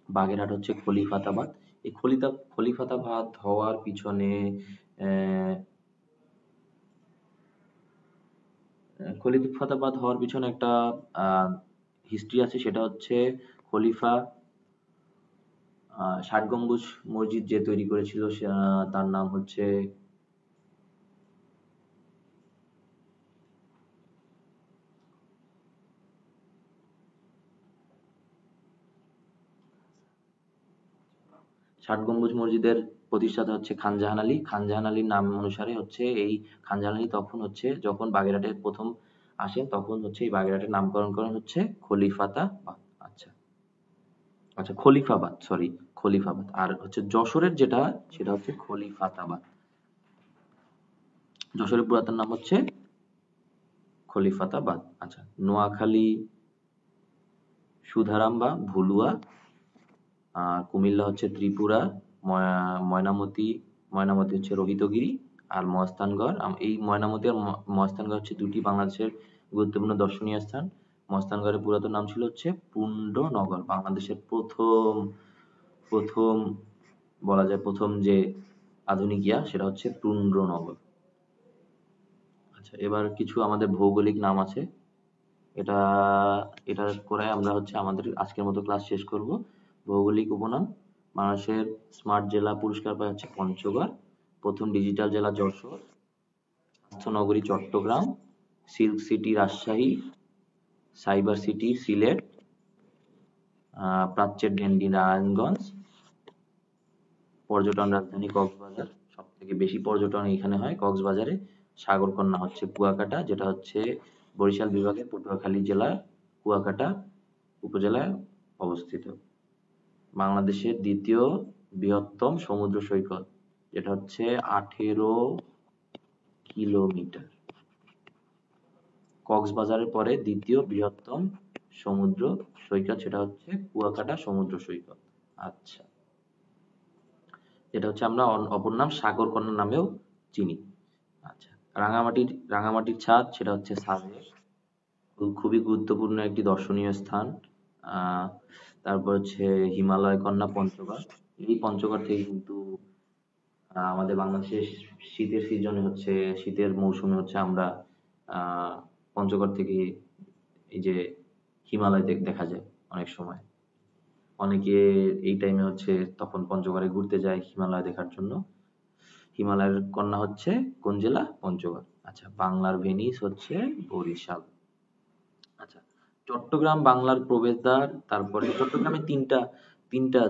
বাগেরহাট হচ্ছে খলিফাতাবাদ। এই খলিফাতাবাদ হওয়ার পিছনে একটা হিস্ট্রি আছে, সেটা হচ্ছে খলিফা ৬০ গম্বুজ মসজিদ যে তৈরি করেছিল তার নাম হচ্ছে ষাট গম্বুজ মসজিদের প্রতিষ্ঠাতা হচ্ছে খান জাহান আলী। খান জাহান আলীর নাম অনুসারে হচ্ছে এই খান জাহান আলী তখন হচ্ছে যখন বাগেরহাটে প্রথম আসেন তখন হচ্ছে এই বাগেরহাটের নামকরণ করেন হচ্ছে খলিফাতাবাদ। আচ্ছা আচ্ছা, খলিফাবাদ, সরি, খলিফাবাদ। আর হচ্ছে যশোরের যেটা সেটা হচ্ছে খলিফাতাবাদ। যশোরের পুরাতন নাম হচ্ছে খলিফাতাবাদ। আচ্ছা, নোয়াখালী সুধারাম বা ভুলুয়া, কুমিল্লা হচ্ছে ত্রিপুরা, ময়নামতি ময়নামতি হচ্ছে রোহিতগিরি, আর মহাস্থানগড়। এই ময়নামতি আর মহাস্থানগড় হচ্ছে দুটি বাংলাদেশের গুরুত্বপূর্ণ দর্শনীয় স্থান। মহাস্থানগড়ের পুরাতন নাম ছিল হচ্ছে পুণ্ডনগর। বাংলাদেশের প্রথম প্রথম বলা যায় প্রথম যে আধুনিক সেটা হচ্ছে পুণ্ডনগর। আচ্ছা, এবার কিছু আমাদের ভৌগোলিক নাম আছে, এটা এটা করে আমরা হচ্ছে আমাদের আজকের মতো ক্লাস শেষ করব। ভৌগোলিক উপনাম: বাংলাদেশের স্মার্ট জেলা পুরস্কার পায় হচ্ছে পঞ্চগড়, প্রথম ডিজিটাল জেলা যশোর, স্বাস্থ্য নগরী Chittagong, silk city Rajshahi, cyber city Sylhet, প্রাচ্যের ডেন্ডি নারায়ণগঞ্জ, পর্যটন রাজধানী কক্সবাজার, সব থেকে বেশি পর্যটন এখানে হয় কক্সবাজারে। সাগরকন্যা হচ্ছে কুয়াকাটা, যেটা হচ্ছে বরিশাল বিভাগের পটুয়াখালী জেলার কুয়াকাটা উপজেলায় অবস্থিত। বাংলাদেশের দ্বিতীয় বৃহত্তম সমুদ্র সৈকত, যেটা হচ্ছে 18 কিলোমিটার। কক্সবাজারের পরে দ্বিতীয় বৃহত্তম সমুদ্র সৈকত সেটা হচ্ছে কুয়াকাটা সমুদ্র সৈকত। আচ্ছা, যেটা হচ্ছে আমরা অপর নাম সাগরকন্যা নামেও চিনি। আচ্ছা, রাঙামাটির ছাদ, সেটা হচ্ছে সাজেক, খুবই গুরুত্বপূর্ণ একটি দর্শনীয় স্থান। তারপর হচ্ছে হিমালয় কন্যা পঞ্চগড়। এই পঞ্চগড় থেকে কিন্তু আমাদের বাংলাদেশের শীতের সিজনে হচ্ছে শীতের মৌসুমে হচ্ছে আমরা পঞ্চগড় থেকে এই যে হিমালয় দেখা যায় অনেক সময়। অনেকে এই টাইমে হচ্ছে তখন পঞ্চগড়ে ঘুরতে যায় হিমালয় দেখার জন্য। হিমালয়ের কন্যা হচ্ছে কোন জেলা? পঞ্চগড়। আচ্ছা, বাংলার ভেনিস হচ্ছে বরিশাল। আচ্ছা, চট্টগ্রাম বাংলার প্রবেশদ্বার। তারপরে চট্টগ্রামে তিনটা তিনটা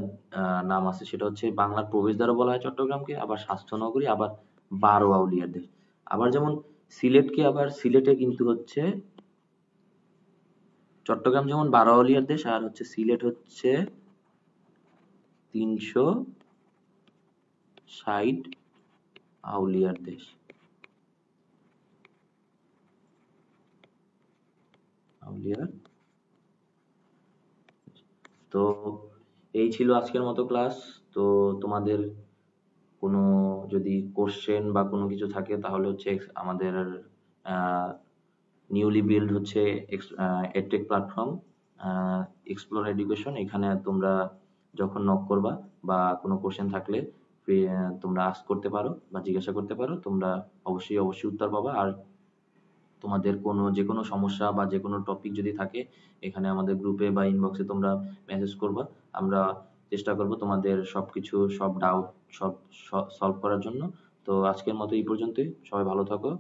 নাম আছে, সেটা হচ্ছে বাংলার প্রবেশদ্বারও বলা হয় চট্টগ্রামকে, আবার স্বাস্থ্য নগরী, আবার 12 আউলিয়ার দেশ। আবার যেমন সিলেটে কিন্তু হচ্ছে চট্টগ্রাম যেমন 12 আউলিয়ার দেশ, আর হচ্ছে সিলেট হচ্ছে 360 আউলিয়ার দেশ। আউলিয়ার। তো এই ছিল আজকের মতো ক্লাস। তো তোমাদের কোনো যদি কোশ্চেন বা কোনো কিছু থাকে তাহলে হচ্ছে আমাদের নিউলি বিল্ড হচ্ছে এডটেক প্ল্যাটফর্ম এক্সপ্লোর এডুকেশন, এখানে তোমরা যখন নক করবা বা কোনো কোশ্চেন থাকলে তোমরা আস্ক করতে পারো বা জিজ্ঞাসা করতে পারো, তোমরা অবশ্যই উত্তর পাবা। আর তোমাদের যে কোনো সমস্যা বা যে কোনো টপিক যদি থাকে এখানে আমাদের গ্রুপে বা ইনবক্সে তোমরা মেসেজ করবা, আমরা চেষ্টা করব তোমাদের সব ডাউট সলভ করার জন্য। তো আজকের মতো এই পর্যন্তই, সবাই ভালো থাকো।